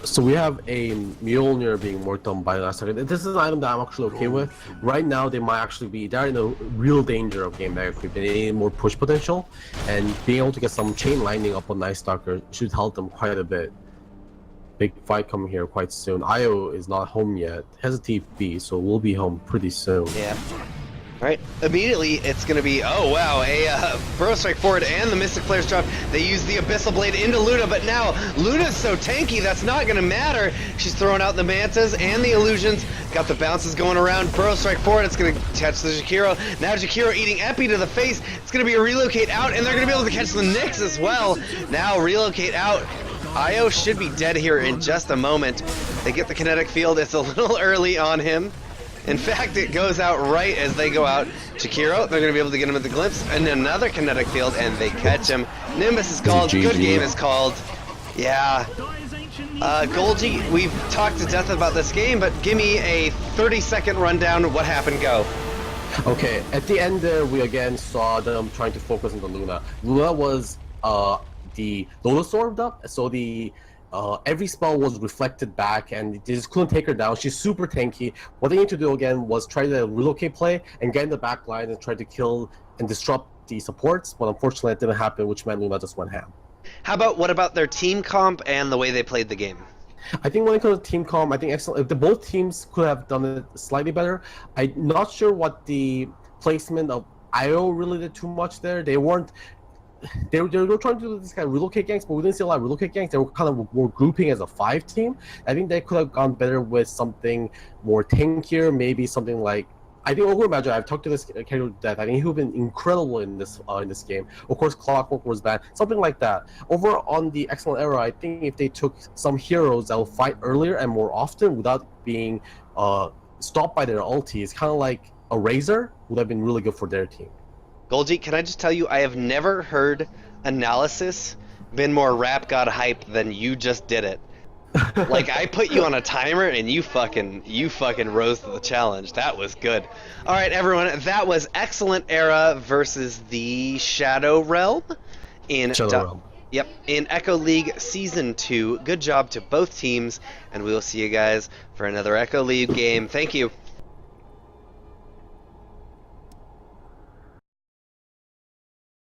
So we have a Mjolnir being worked on by last second. This is an item that I'm actually okay with. Right now, they might actually be, they're in a real danger of game mega creep. They need more push potential, and being able to get some chain lightning up on Night Stalker should help them quite a bit. Big fight coming here quite soon. Io is not home yet. Has a TP, so we'll be home pretty soon. Yeah. Alright, immediately it's going to be, oh wow, a Burrow Strike forward and the Mystic Flares drop. They use the Abyssal Blade into Luna, but now Luna's so tanky, that's not going to matter. She's throwing out the Mantas and the Illusions, got the bounces going around. Burrow Strike forward, it's going to catch the Jakiro. Now Jakiro eating Epi to the face. It's going to be a relocate out, and they're going to be able to catch the Nyx as well. Now relocate out. Io should be dead here in just a moment. They get the kinetic field, it's a little early on him. In fact, it goes out right as they go out. Jakiro, they're going to be able to get him at the glimpse, and another kinetic field, and they catch him. Nimbus is called, GG. good game is called. Yeah. Golgi, we've talked to death about this game, but give me a 30-second rundown. What happened? Go. Okay, at the end there, we again saw them trying to focus on the Luna. Luna was the Lotus Orbed up, so the every spell was reflected back, and they just couldn't take her down. She's super tanky. What they need to do again was try to relocate play and get in the back line and try to kill and disrupt the supports, but unfortunately it didn't happen, which meant Luna just went ham. What about their team comp and the way they played the game? I think when it comes to team comp, I think excellent. If both teams could have done it slightly better. I'm not sure what the placement of IO really did too much there. They weren't. They were trying to do this kind of relocate gangs, but we didn't see a lot of relocate gangs. They were kind of more grouping as a 5 team. I think they could have gone better with something more tankier, maybe something like. I think Ogre Magi, I've talked to this character to death. I think he would have been incredible in this game. Of course, Clockwork was bad. Something like that. Over on the Excellent Era, I think if they took some heroes that will fight earlier and more often without being stopped by their ultis, kind of like a Razor, would have been really good for their team. Golgi, can I just tell you, I have never heard analysis been more rap god hype than you just did it. Like, I put you on a timer and you fucking rose to the challenge. That was good. All right, everyone, that was Excellent Era versus the Shadow Realm in Realm. Yep, in Echo League Season 2. Good job to both teams, and we will see you guys for another Echo League game. Thank you.